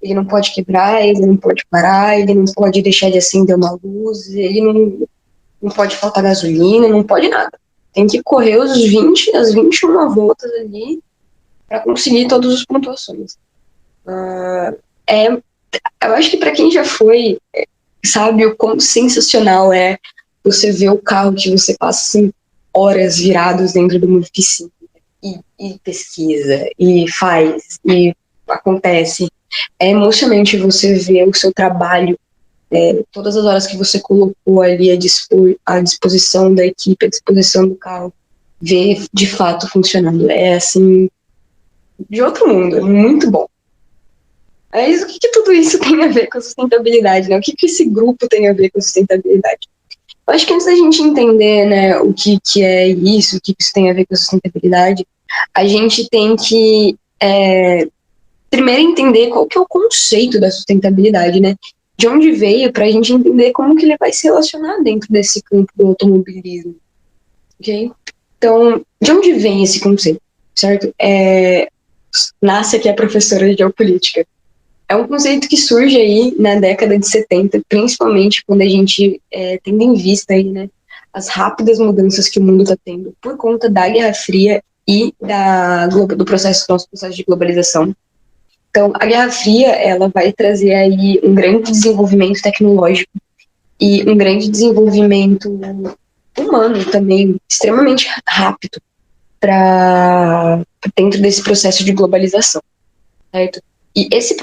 Ele não pode quebrar, ele não pode parar, ele não pode deixar de acender uma luz, ele não pode faltar gasolina, não pode nada. Tem que correr as 21 voltas ali para conseguir todas as pontuações. Eu acho que para quem já foi, sabe o quão sensacional é você ver o carro que você passa assim, horas virados dentro de uma oficina e pesquisa, e faz, e acontece. É emocionante você ver o seu trabalho, todas as horas que você colocou ali à disposição da equipe, à disposição do carro, ver de fato funcionando. É assim, de outro mundo, é muito bom. Mas o que tudo isso tem a ver com a sustentabilidade, né? O que esse grupo tem a ver com a sustentabilidade? Eu acho que antes da gente entender, né, o que é isso, o que isso tem a ver com a sustentabilidade, a gente tem que primeiro entender qual que é o conceito da sustentabilidade, né? De onde veio, para a gente entender como que ele vai se relacionar dentro desse campo do automobilismo, ok? Então, de onde vem esse conceito, certo? Nasce aqui a professora de geopolítica. É um conceito que surge aí na década de 70, principalmente quando a gente tendo em vista aí, né, as rápidas mudanças que o mundo está tendo por conta da Guerra Fria e do nosso processo de globalização. Então, a Guerra Fria, ela vai trazer aí um grande desenvolvimento tecnológico e um grande desenvolvimento humano também, extremamente rápido para dentro desse processo de globalização, certo? E esse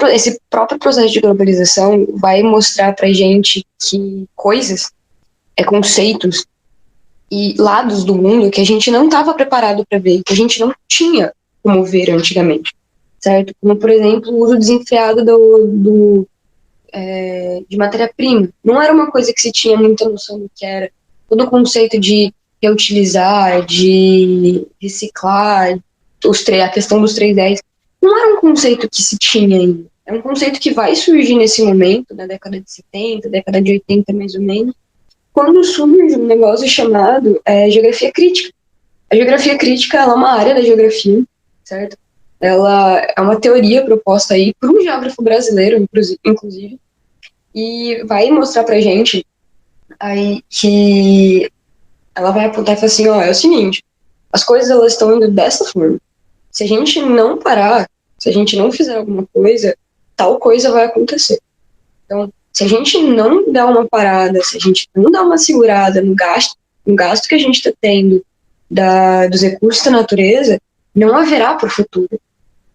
próprio processo de globalização vai mostrar pra gente que coisas, conceitos e lados do mundo que a gente não estava preparado para ver, que a gente não tinha como ver antigamente, certo? Como, por exemplo, o uso desenfreado de matéria-prima. Não era uma coisa que se tinha muita noção do que era. Todo o conceito de reutilizar, de reciclar, a questão dos 3R, não era um conceito que se tinha ainda. É um conceito que vai surgir nesse momento, na década de 70, década de 80 mais ou menos, quando surge um negócio chamado geografia crítica. A geografia crítica ela é uma área da geografia, certo? Ela é uma teoria proposta aí por um geógrafo brasileiro, inclusive, e vai mostrar pra gente aí que ela vai apontar e falar assim, é o seguinte, as coisas elas estão indo dessa forma. Se a gente não parar, se a gente não fizer alguma coisa, tal coisa vai acontecer. Então, se a gente não der uma parada, se a gente não dar uma segurada no gasto com o gasto que a gente está tendo dos recursos da natureza, não haverá para o futuro.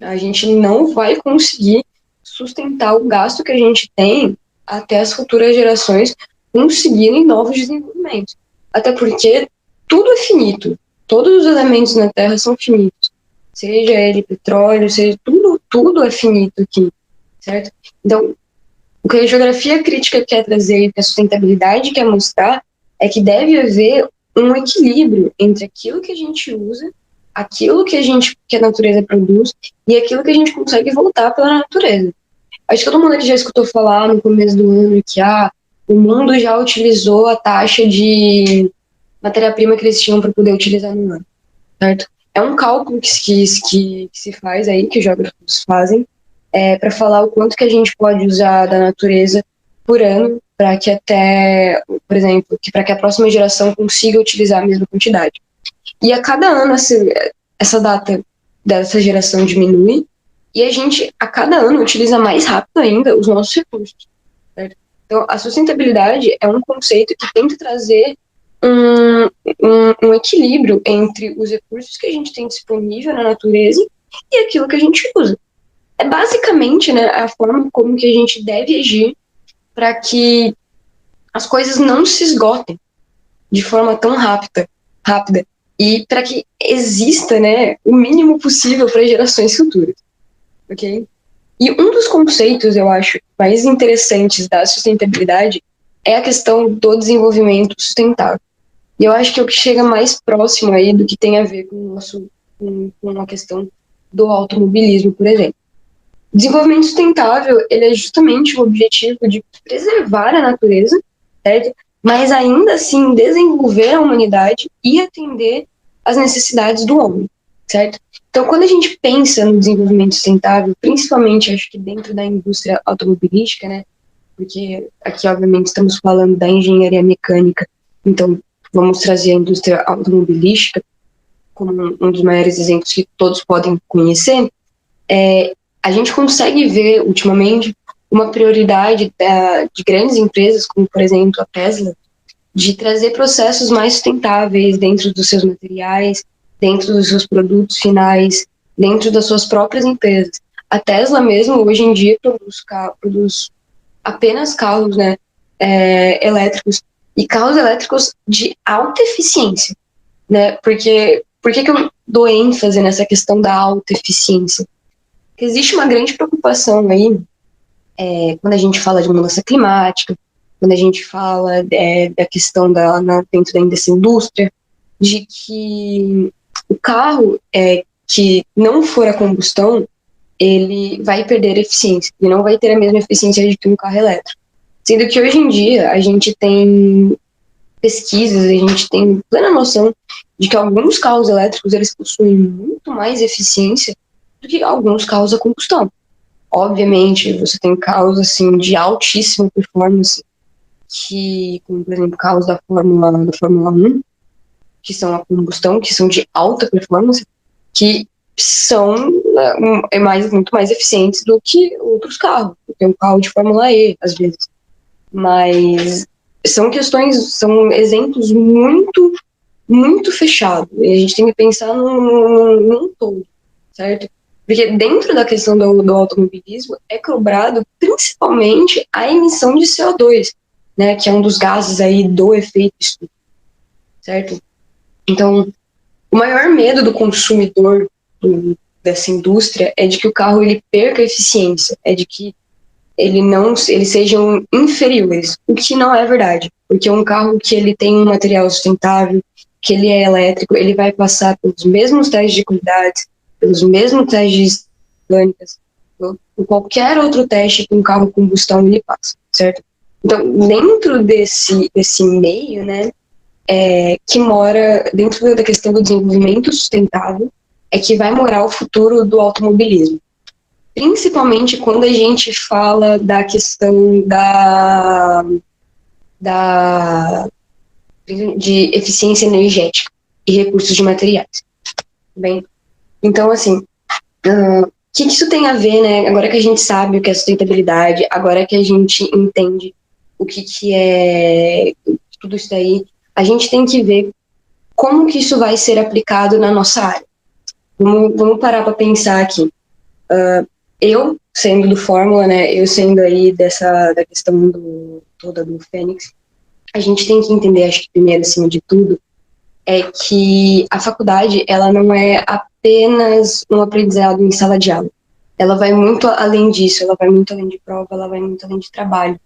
A gente não vai conseguir sustentar o gasto que a gente tem até as futuras gerações conseguirem novos desenvolvimentos. Até porque tudo é finito. Todos os elementos na Terra são finitos. Seja ele petróleo, seja tudo é finito aqui, certo? Então, o que a geografia crítica quer trazer, que a sustentabilidade quer mostrar, é que deve haver um equilíbrio entre aquilo que a gente usa, aquilo que a natureza produz e aquilo que a gente consegue voltar pela natureza. Acho que todo mundo aqui já escutou falar no começo do ano que o mundo já utilizou a taxa de matéria-prima que eles tinham para poder utilizar no ano, certo? É um cálculo que se faz aí, que os geógrafos fazem, para falar o quanto que a gente pode usar da natureza por ano, para que até, por exemplo, para que a próxima geração consiga utilizar a mesma quantidade. E a cada ano essa data dessa geração diminui, e a gente, a cada ano, utiliza mais rápido ainda os nossos recursos, certo? Então, a sustentabilidade é um conceito que tenta trazer um equilíbrio entre os recursos que a gente tem disponível na natureza e aquilo que a gente usa. É basicamente, né, a forma como que a gente deve agir para que as coisas não se esgotem de forma tão rápida e para que exista, né, o mínimo possível para gerações futuras, ok? E um dos conceitos, eu acho, mais interessantes da sustentabilidade é a questão do desenvolvimento sustentável. E eu acho que é o que chega mais próximo aí do que tem a ver com a questão do automobilismo, por exemplo. O desenvolvimento sustentável, ele é justamente o objetivo de preservar a natureza, certo? Mas ainda assim desenvolver a humanidade e atender às necessidades do homem, certo? Então, quando a gente pensa no desenvolvimento sustentável, principalmente, acho que dentro da indústria automobilística, né? Porque aqui, obviamente, estamos falando da engenharia mecânica, então vamos trazer a indústria automobilística como um dos maiores exemplos que todos podem conhecer. A gente consegue ver, ultimamente, uma prioridade de grandes empresas, como, por exemplo, a Tesla, de trazer processos mais sustentáveis dentro dos seus materiais, dentro dos seus produtos finais, dentro das suas próprias empresas. A Tesla mesmo, hoje em dia, produz apenas carros, né, elétricos, e carros elétricos de alta eficiência, né? Por que eu dou ênfase nessa questão da alta eficiência? Porque existe uma grande preocupação aí, quando a gente fala de mudança climática, quando a gente fala da questão dentro dessa indústria, de que o carro que não for a combustão, ele vai perder eficiência, e não vai ter a mesma eficiência de que um carro elétrico. Sendo que hoje em dia a gente tem pesquisas, a gente tem plena noção de que alguns carros elétricos eles possuem muito mais eficiência do que alguns carros a combustão. Obviamente, você tem carros assim de altíssima performance, como por exemplo carros da Fórmula 1, que são a combustão, que são de alta performance, que são muito mais eficientes do que outros carros, porque um carro de Fórmula E, às vezes. Mas são exemplos muito, muito fechados, e a gente tem que pensar num todo, certo? Porque dentro da questão do automobilismo é cobrado principalmente a emissão de CO2, né, que é um dos gases aí do efeito estufa, certo? Então, o maior medo do consumidor dessa indústria é de que o carro ele perca eficiência, é de que eles sejam inferiores, o que não é verdade, porque um carro que ele tem um material sustentável, que ele é elétrico, ele vai passar pelos mesmos testes de qualidade, pelos mesmos testes mecânicos, por qualquer outro teste que um carro a combustão ele passa, certo? Então, dentro desse meio, né, que mora dentro da questão do desenvolvimento sustentável, é que vai morar o futuro do automobilismo. Principalmente quando a gente fala da questão de eficiência energética e recursos de materiais. Bem, então, assim, o que isso tem a ver, né? Agora que a gente sabe o que é sustentabilidade, agora que a gente entende o que é tudo isso daí, a gente tem que ver como que isso vai ser aplicado na nossa área. Vamos parar para pensar aqui. Eu, sendo do Fórmula, né, eu sendo aí da questão toda do Fênix, a gente tem que entender, acho que primeiro, acima de tudo, é que a faculdade, ela não é apenas um aprendizado em sala de aula. Ela vai muito além disso, ela vai muito além de prova, ela vai muito além de trabalho.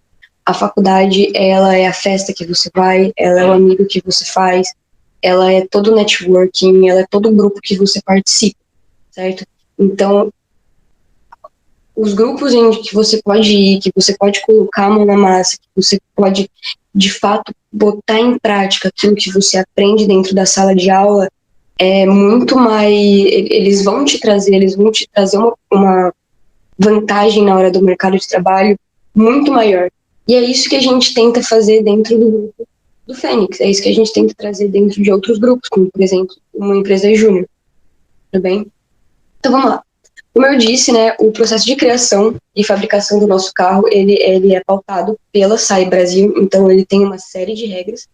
A faculdade, ela é a festa que você vai, ela é o amigo que você faz, ela é todo o networking, ela é todo o grupo que você participa, certo? Então, os grupos em que você pode ir, que você pode colocar a mão na massa, que você pode, de fato, botar em prática aquilo que você aprende dentro da sala de aula, é muito mais... Eles vão te trazer uma vantagem na hora do mercado de trabalho muito maior. E é isso que a gente tenta fazer dentro do grupo do Fênix, é isso que a gente tenta trazer dentro de outros grupos, como, por exemplo, uma empresa júnior. Tudo bem? Então, vamos lá. Como eu disse, né, o processo de criação e fabricação do nosso carro, ele é pautado pela SAE Brasil, então ele tem uma série de regras,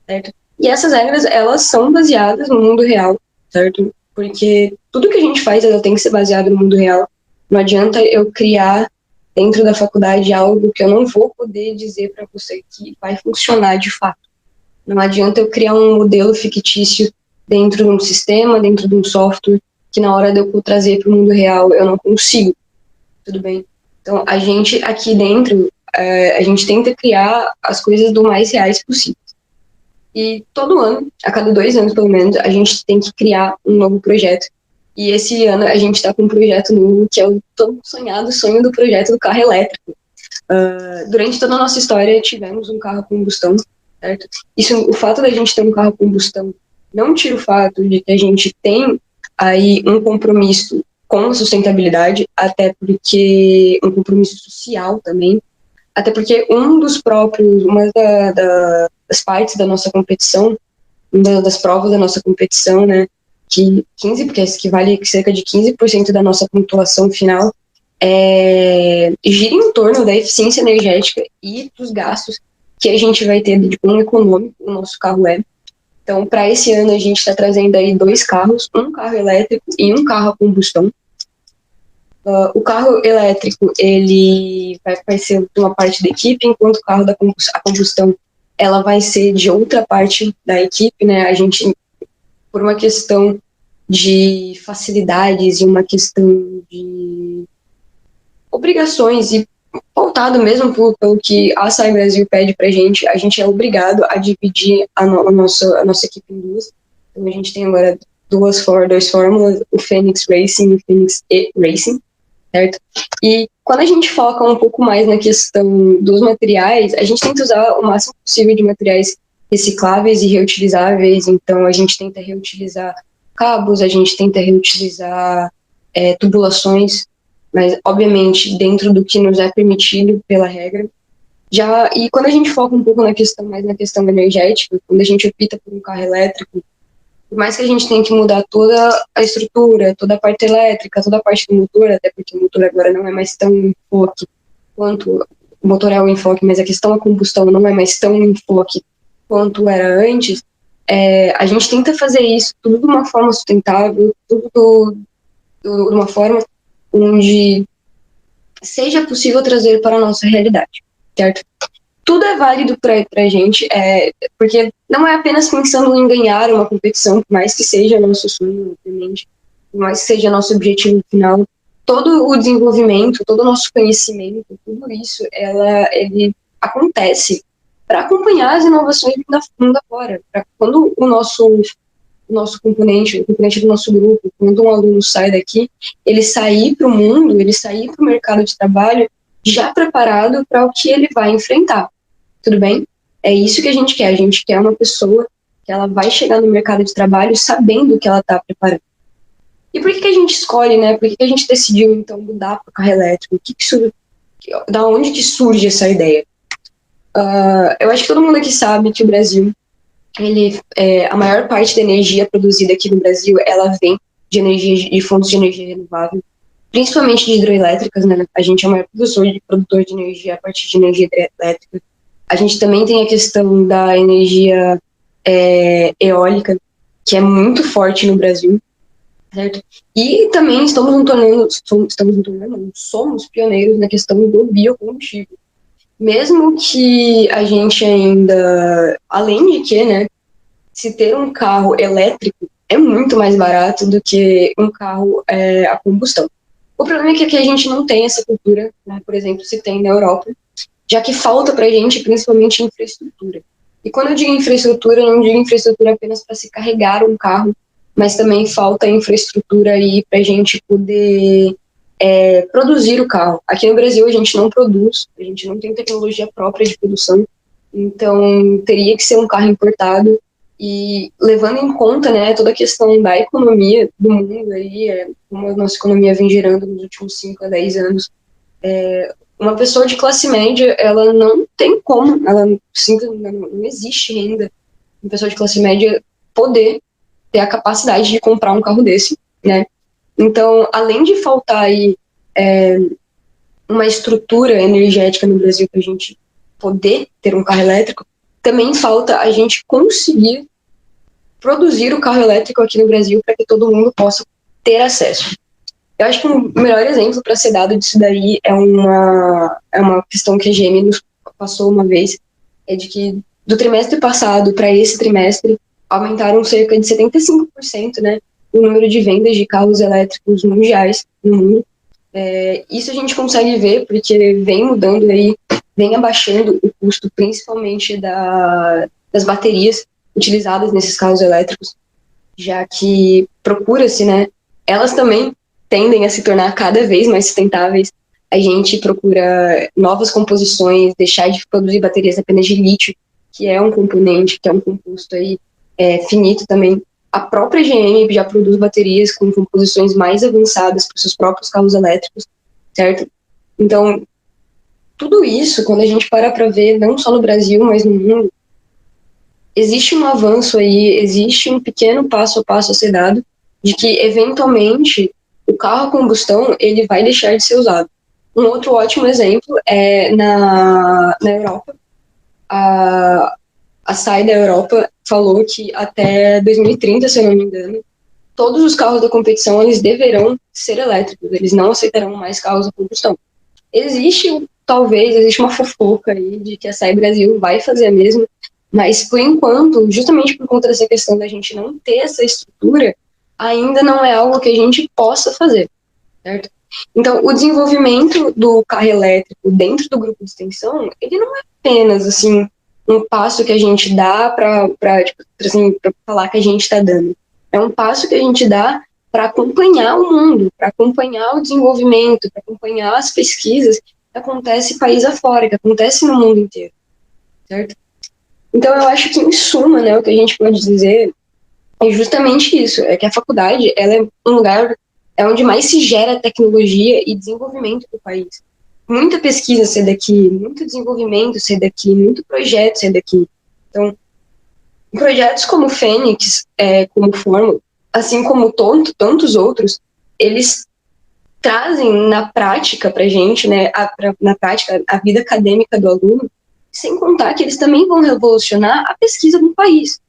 certo? E essas regras, elas são baseadas no mundo real, certo? Porque tudo que a gente faz, ela tem que ser baseado no mundo real. Não adianta eu criar dentro da faculdade algo que eu não vou poder dizer para você que vai funcionar de fato. Não adianta eu criar um modelo fictício dentro de um sistema, dentro de um software, que na hora de eu trazer para o mundo real eu não consigo, tudo bem? Então, a gente aqui dentro, a gente tenta criar as coisas do mais reais possível. E todo ano, a cada 2 anos pelo menos, a gente tem que criar um novo projeto. E esse ano a gente está com um projeto novo, que é o tão sonhado sonho do projeto do carro elétrico. Durante toda a nossa história, tivemos um carro a combustão, certo? O fato da gente ter um carro a combustão não tira o fato de que a gente tem aí um compromisso com a sustentabilidade, até porque um compromisso social também, até porque uma das partes da nossa competição, uma das provas da nossa competição, né, que vale cerca de 15% da nossa pontuação final, gira em torno da eficiência energética e dos gastos que a gente vai ter de quão econômico o nosso carro é. Então, para esse ano, a gente está trazendo aí 2 carros, um carro elétrico e um carro a combustão. O carro elétrico, ele vai ser de uma parte da equipe, enquanto o carro a combustão, ela vai ser de outra parte da equipe, né? A gente, por uma questão de facilidades e uma questão de obrigações e voltado mesmo pelo que a SAE Brasil pede pra gente, a gente é obrigado a dividir a nossa equipe em 2. Então a gente tem agora 2 fórmulas, o Fênix Racing e o Fênix E Racing, certo? E quando a gente foca um pouco mais na questão dos materiais, a gente tenta usar o máximo possível de materiais recicláveis e reutilizáveis, então a gente tenta reutilizar cabos, a gente tenta reutilizar tubulações, mas obviamente dentro do que nos é permitido pela regra. E quando a gente foca um pouco mais na questão energética, quando a gente opta por um carro elétrico, por mais que a gente tenha que mudar toda a estrutura, toda a parte elétrica, toda a parte do motor, até porque o motor agora não é mais tão em enfoque quanto o motor é o enfoque, mas a questão da combustão não é mais tão em enfoque quanto era antes, a gente tenta fazer isso tudo de uma forma sustentável, tudo de uma forma onde seja possível trazer para a nossa realidade, certo? Tudo é válido para a gente, porque não é apenas pensando em ganhar uma competição, por mais que seja nosso sonho, obviamente, por mais que seja nosso objetivo final, todo o desenvolvimento, todo o nosso conhecimento, tudo isso, ele acontece para acompanhar as inovações da mundo afora, para quando o nosso componente, o componente do nosso grupo, quando um aluno sai daqui, ele sair para o mundo, ele sair para o mercado de trabalho já preparado para o que ele vai enfrentar, tudo bem? É isso que a gente quer uma pessoa que ela vai chegar no mercado de trabalho sabendo o que ela está preparando. E por que a gente escolhe, né? Por que a gente decidiu, então, mudar para o carro elétrico? Da onde que surge essa ideia? Eu acho que todo mundo aqui sabe que o Brasil, a maior parte da energia produzida aqui no Brasil, ela vem de fontes de energia renovável, principalmente de hidroelétricas, né? A gente é o maior produtor de energia a partir de energia elétrica. A gente também tem a questão da energia eólica, que é muito forte no Brasil, certo? E também somos pioneiros na questão do biocombustível. Mesmo que a gente ainda, além de que, né, se ter um carro elétrico é muito mais barato do que um carro a combustão. O problema é que aqui a gente não tem essa cultura, né, por exemplo, se tem na Europa, já que falta para a gente principalmente infraestrutura. E quando eu digo infraestrutura, eu não digo infraestrutura apenas para se carregar um carro, mas também falta infraestrutura aí para a gente poder produzir o carro. Aqui no Brasil a gente não produz, a gente não tem tecnologia própria de produção, então teria que ser um carro importado. E levando em conta, né, toda a questão da economia do mundo, aí, como a nossa economia vem gerando nos últimos 5 a 10 anos, uma pessoa de classe média, ela não tem como, não existe renda, uma pessoa de classe média poder ter a capacidade de comprar um carro desse, né? Então, além de faltar aí uma estrutura energética no Brasil para a gente poder ter um carro elétrico, também falta a gente conseguir produzir o carro elétrico aqui no Brasil para que todo mundo possa ter acesso. Eu acho que o melhor exemplo para ser dado disso daí é uma questão que a GM nos passou uma vez, é de que do trimestre passado para esse trimestre aumentaram cerca de 75%, né, o número de vendas de carros elétricos mundiais no mundo. Isso a gente consegue ver porque vem mudando aí, vem abaixando o custo, principalmente das baterias utilizadas nesses carros elétricos, já que procura-se, né, elas também tendem a se tornar cada vez mais sustentáveis. A gente procura novas composições, deixar de produzir baterias apenas de lítio, que é um componente, que é um composto aí, finito também. A própria GM já produz baterias com composições mais avançadas para os seus próprios carros elétricos, certo? Então, tudo isso, quando a gente para ver, não só no Brasil, mas no mundo, existe um avanço aí, existe um pequeno passo a passo a ser dado, de que, eventualmente, o carro a combustão, ele vai deixar de ser usado. Um outro ótimo exemplo é na Europa. A SAI da Europa falou que até 2030, se eu não me engano, todos os carros da competição, eles deverão ser elétricos, eles não aceitarão mais carros a combustão. Existe uma fofoca aí de que a SAI Brasil vai fazer a mesma, mas por enquanto, justamente por conta dessa questão da gente não ter essa estrutura, ainda não é algo que a gente possa fazer, certo? Então, o desenvolvimento do carro elétrico dentro do grupo de extensão, ele não é apenas, assim, um passo que a gente dá para falar que a gente está dando. É um passo que a gente dá para acompanhar o mundo, para acompanhar o desenvolvimento, para acompanhar as pesquisas que acontecem país afora, que acontecem no mundo inteiro, certo? Então, eu acho que, em suma, né, o que a gente pode dizer é justamente isso, é que a faculdade, ela é um lugar onde mais se gera tecnologia e desenvolvimento do país. Muita pesquisa ser daqui, muito desenvolvimento ser daqui, muito projeto ser daqui. Então, projetos como o Fênix, como Fórmula, assim como tantos outros, eles trazem na prática para a gente, né, na prática, a vida acadêmica do aluno, sem contar que eles também vão revolucionar a pesquisa do país.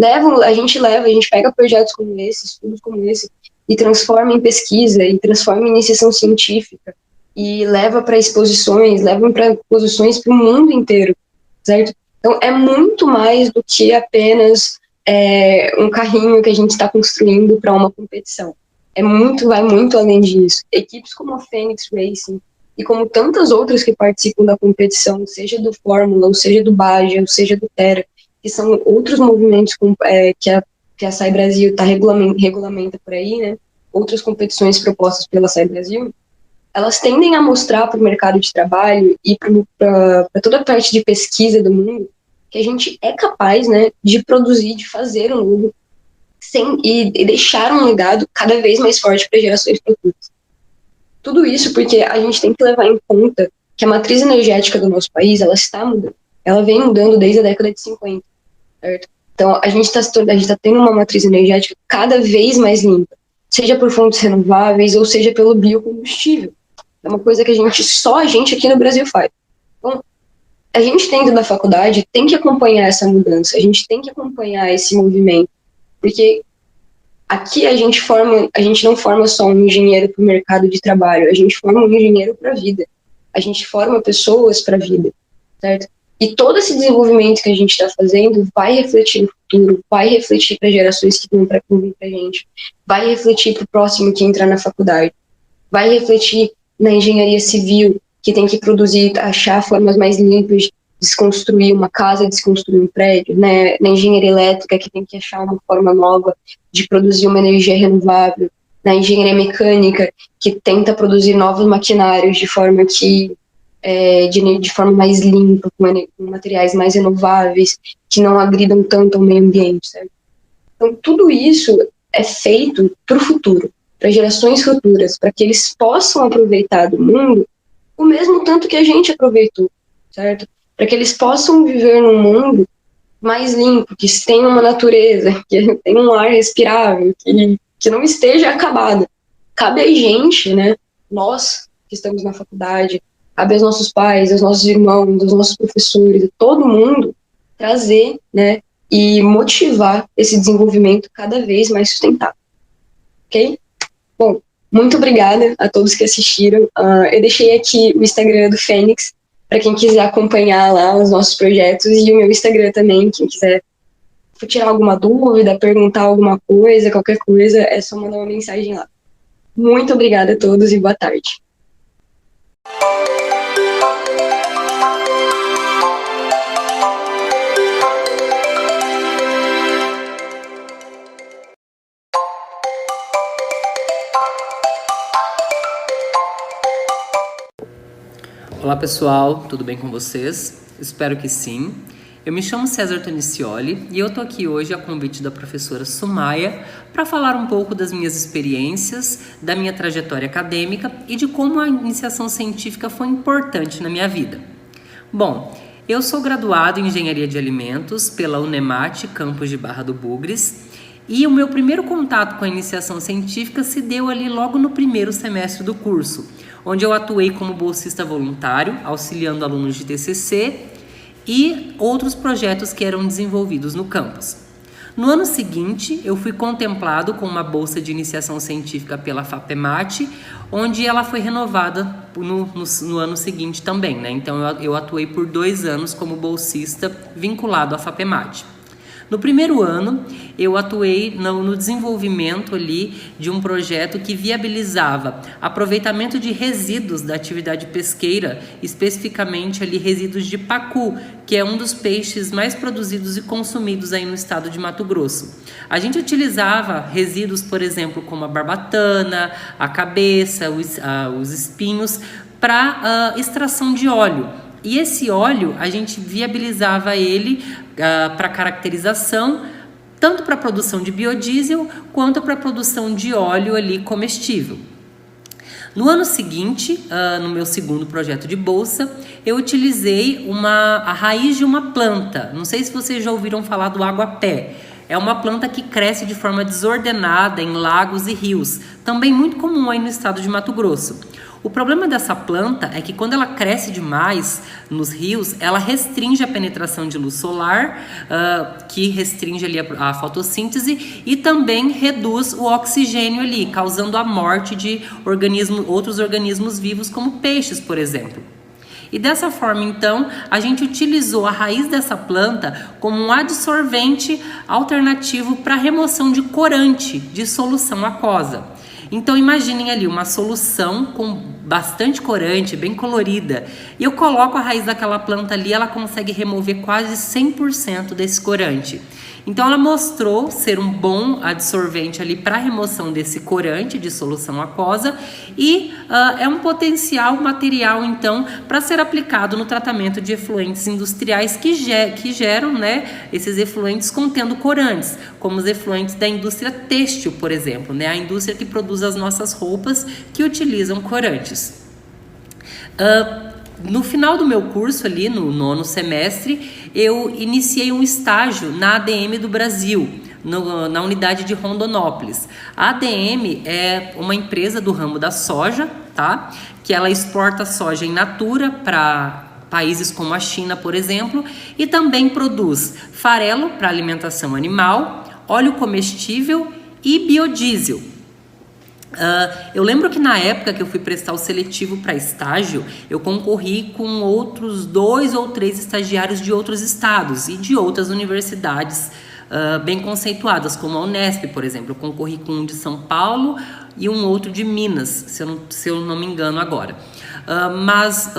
A gente pega projetos como esse, estudos como esse, e transforma em pesquisa, e transforma em iniciação científica, e leva para exposições, leva para exposições para o mundo inteiro, certo? Então, é muito mais do que apenas um carrinho que a gente está construindo para uma competição. Vai muito além disso. Equipes como a Fênix Racing, e como tantas outras que participam da competição, seja do Fórmula, ou seja do Baja, ou seja do Terra, que são outros movimentos que a SAI Brasil regulamenta por aí, né? Outras competições propostas pela SAI Brasil, elas tendem a mostrar para o mercado de trabalho e para toda a parte de pesquisa do mundo que a gente é capaz, né, de produzir, de fazer um lucro e deixar um legado cada vez mais forte para gerações futuras. Tudo isso porque a gente tem que levar em conta que a matriz energética do nosso país, ela está mudando. Ela vem mudando desde a década de 50, certo? Então, a gente está tendo uma matriz energética cada vez mais limpa, seja por fontes renováveis ou seja pelo biocombustível. É uma coisa que só a gente aqui no Brasil faz. Então, a gente dentro da faculdade tem que acompanhar essa mudança, a gente tem que acompanhar esse movimento, porque aqui a gente não forma só um engenheiro para o mercado de trabalho, a gente forma um engenheiro para a vida, a gente forma pessoas para a vida, certo? E todo esse desenvolvimento que a gente está fazendo vai refletir no futuro, vai refletir para gerações que vão para a gente, vai refletir para o próximo que entrar na faculdade, vai refletir na engenharia civil, que tem que produzir, achar formas mais limpas de desconstruir uma casa, desconstruir um prédio, né? Na engenharia elétrica, que tem que achar uma forma nova de produzir uma energia renovável, na engenharia mecânica, que tenta produzir novos maquinários de forma que de forma mais limpa, com materiais mais renováveis, que não agridam tanto ao meio ambiente, certo? Então, tudo isso é feito para o futuro, para gerações futuras, para que eles possam aproveitar do mundo o mesmo tanto que a gente aproveitou, certo? Para que eles possam viver num mundo mais limpo, que tenha uma natureza, que tenha um ar respirável, que não esteja acabado. Cabe a gente, né, nós que estamos na faculdade, cabe aos nossos pais, aos nossos irmãos, aos nossos professores, a todo mundo, trazer, né, e motivar esse desenvolvimento cada vez mais sustentável. Ok? Bom, muito obrigada a todos que assistiram. Eu deixei aqui o Instagram do Fênix, para quem quiser acompanhar lá os nossos projetos, e o meu Instagram também, quem quiser tirar alguma dúvida, perguntar alguma coisa, qualquer coisa, é só mandar uma mensagem lá. Muito obrigada a todos e boa tarde. Olá pessoal, tudo bem com vocês? Espero que sim. Eu me chamo César Tonicioli e eu tô aqui hoje a convite da professora Sumaia para falar um pouco das minhas experiências, da minha trajetória acadêmica e de como a iniciação científica foi importante na minha vida. Bom, eu sou graduado em Engenharia de Alimentos pela Unemate, campus de Barra do Bugres, e o meu primeiro contato com a iniciação científica se deu ali logo no primeiro semestre do curso, onde eu atuei como bolsista voluntário, auxiliando alunos de TCC e outros projetos que eram desenvolvidos no campus. No ano seguinte, eu fui contemplado com uma bolsa de iniciação científica pela FAPEMAT, onde ela foi renovada no ano seguinte também, né? Então eu atuei por 2 anos como bolsista vinculado à FAPEMAT. No primeiro ano, eu atuei no desenvolvimento ali de um projeto que viabilizava aproveitamento de resíduos da atividade pesqueira, especificamente ali resíduos de pacu, que é um dos peixes mais produzidos e consumidos aí no estado de Mato Grosso. A gente utilizava resíduos, por exemplo, como a barbatana, a cabeça, os espinhos, para extração de óleo. E esse óleo, a gente viabilizava ele para caracterização, tanto para a produção de biodiesel, quanto para a produção de óleo ali comestível. No ano seguinte, no meu segundo projeto de bolsa, eu utilizei a raiz de uma planta. Não sei se vocês já ouviram falar do aguapé. É uma planta que cresce de forma desordenada em lagos e rios, também muito comum aí no estado de Mato Grosso. O problema dessa planta é que quando ela cresce demais nos rios, ela restringe a penetração de luz solar, que restringe ali a fotossíntese e também reduz o oxigênio ali, causando a morte de outros organismos vivos, como peixes, por exemplo. E dessa forma, então, a gente utilizou a raiz dessa planta como um adsorvente alternativo para remoção de corante de solução aquosa. Então imaginem ali uma solução com bastante corante, bem colorida, e eu coloco a raiz daquela planta ali, ela consegue remover quase 100% desse corante. Então ela mostrou ser um bom adsorvente ali para remoção desse corante de solução aquosa e é um potencial material então para ser aplicado no tratamento de efluentes industriais que geram, né, esses efluentes contendo corantes, como os efluentes da indústria têxtil, por exemplo, né, a indústria que produz as nossas roupas que utilizam corantes. No final do meu curso ali, no 9º semestre, eu iniciei um estágio na ADM do Brasil, na unidade de Rondonópolis. A ADM é uma empresa do ramo da soja, tá? Que ela exporta soja in natura para países como a China, por exemplo, e também produz farelo para alimentação animal, óleo comestível e biodiesel. Eu lembro que na época que eu fui prestar o seletivo para estágio, eu concorri com outros 2 ou 3 estagiários de outros estados e de outras universidades bem conceituadas, como a Unesp, por exemplo. Eu concorri com um de São Paulo e um outro de Minas, se eu não me engano agora. Mas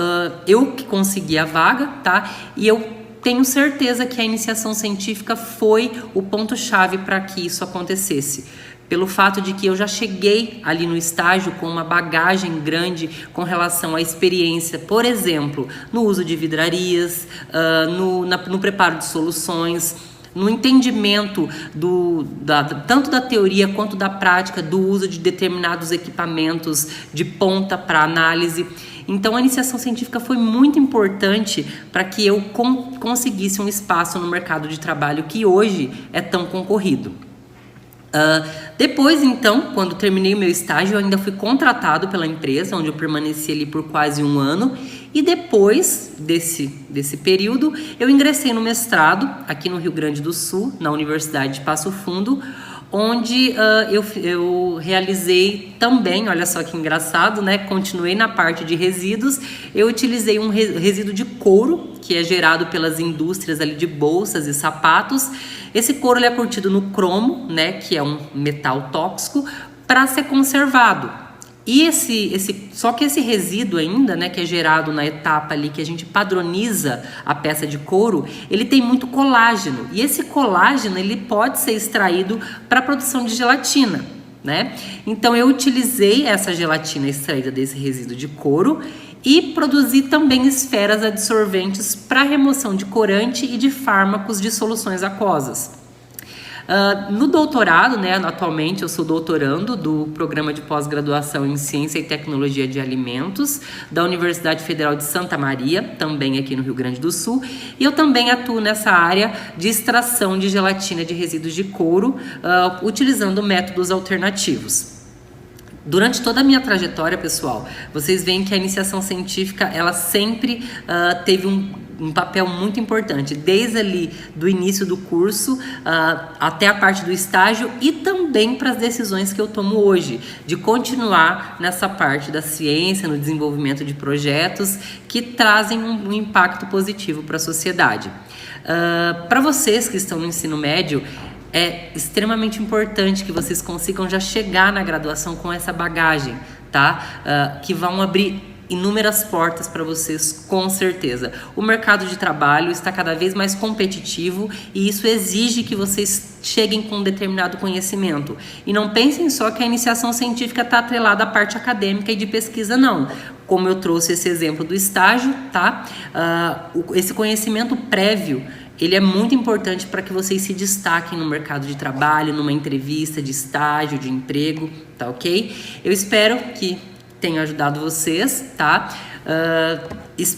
eu que consegui a vaga, tá? E eu tenho certeza que a iniciação científica foi o ponto-chave para que isso acontecesse. Pelo fato de que eu já cheguei ali no estágio com uma bagagem grande com relação à experiência, por exemplo, no uso de vidrarias, no preparo de soluções, no entendimento tanto da teoria quanto da prática do uso de determinados equipamentos de ponta para análise. Então, a iniciação científica foi muito importante para que eu conseguisse um espaço no mercado de trabalho que hoje é tão concorrido. Depois, então, quando terminei o meu estágio, eu ainda fui contratado pela empresa, onde eu permaneci ali por quase 1 ano. E depois desse período, eu ingressei no mestrado aqui no Rio Grande do Sul, na Universidade de Passo Fundo, onde eu realizei também, olha só que engraçado, né? Continuei na parte de resíduos. Eu utilizei um resíduo de couro, que é gerado pelas indústrias ali de bolsas e sapatos. Esse couro ele é curtido no cromo, né? Que é um metal tóxico, para ser conservado. E só que esse resíduo ainda, né, que é gerado na etapa ali que a gente padroniza a peça de couro, ele tem muito colágeno. E esse colágeno, ele pode ser extraído para a produção de gelatina, né? Então eu utilizei essa gelatina extraída desse resíduo de couro e produzi também esferas adsorventes para remoção de corante e de fármacos de soluções aquosas. No doutorado, né, atualmente eu sou doutorando do programa de pós-graduação em Ciência e Tecnologia de Alimentos da Universidade Federal de Santa Maria, também aqui no Rio Grande do Sul, e eu também atuo nessa área de extração de gelatina de resíduos de couro, utilizando métodos alternativos. Durante toda a minha trajetória, pessoal, vocês veem que a iniciação científica, ela sempre teve um papel muito importante, desde ali do início do curso até a parte do estágio e também para as decisões que eu tomo hoje, de continuar nessa parte da ciência, no desenvolvimento de projetos que trazem um impacto positivo para a sociedade. Para vocês que estão no ensino médio, é extremamente importante que vocês consigam já chegar na graduação com essa bagagem, tá? Que vão abrir inúmeras portas para vocês, com certeza. O mercado de trabalho está cada vez mais competitivo e isso exige que vocês cheguem com um determinado conhecimento. E não pensem só que a iniciação científica está atrelada à parte acadêmica e de pesquisa, não. Como eu trouxe esse exemplo do estágio, tá? Esse conhecimento prévio, ele é muito importante para que vocês se destaquem no mercado de trabalho, numa entrevista de estágio, de emprego, tá ok? Eu espero que tenha ajudado vocês, tá?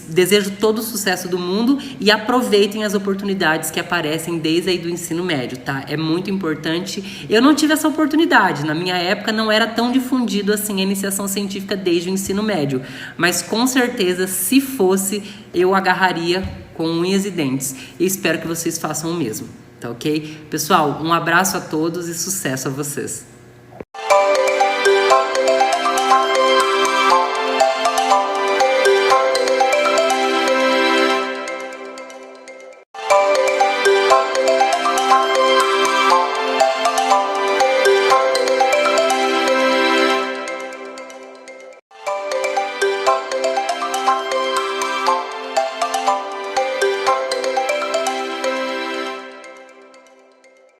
Desejo todo o sucesso do mundo e aproveitem as oportunidades que aparecem desde aí do ensino médio, tá? É muito importante. Eu não tive essa oportunidade. Na minha época não era tão difundido assim a iniciação científica desde o ensino médio. Mas com certeza, se fosse, eu agarraria com unhas e dentes. E espero que vocês façam o mesmo, tá ok? Pessoal, um abraço a todos e sucesso a vocês.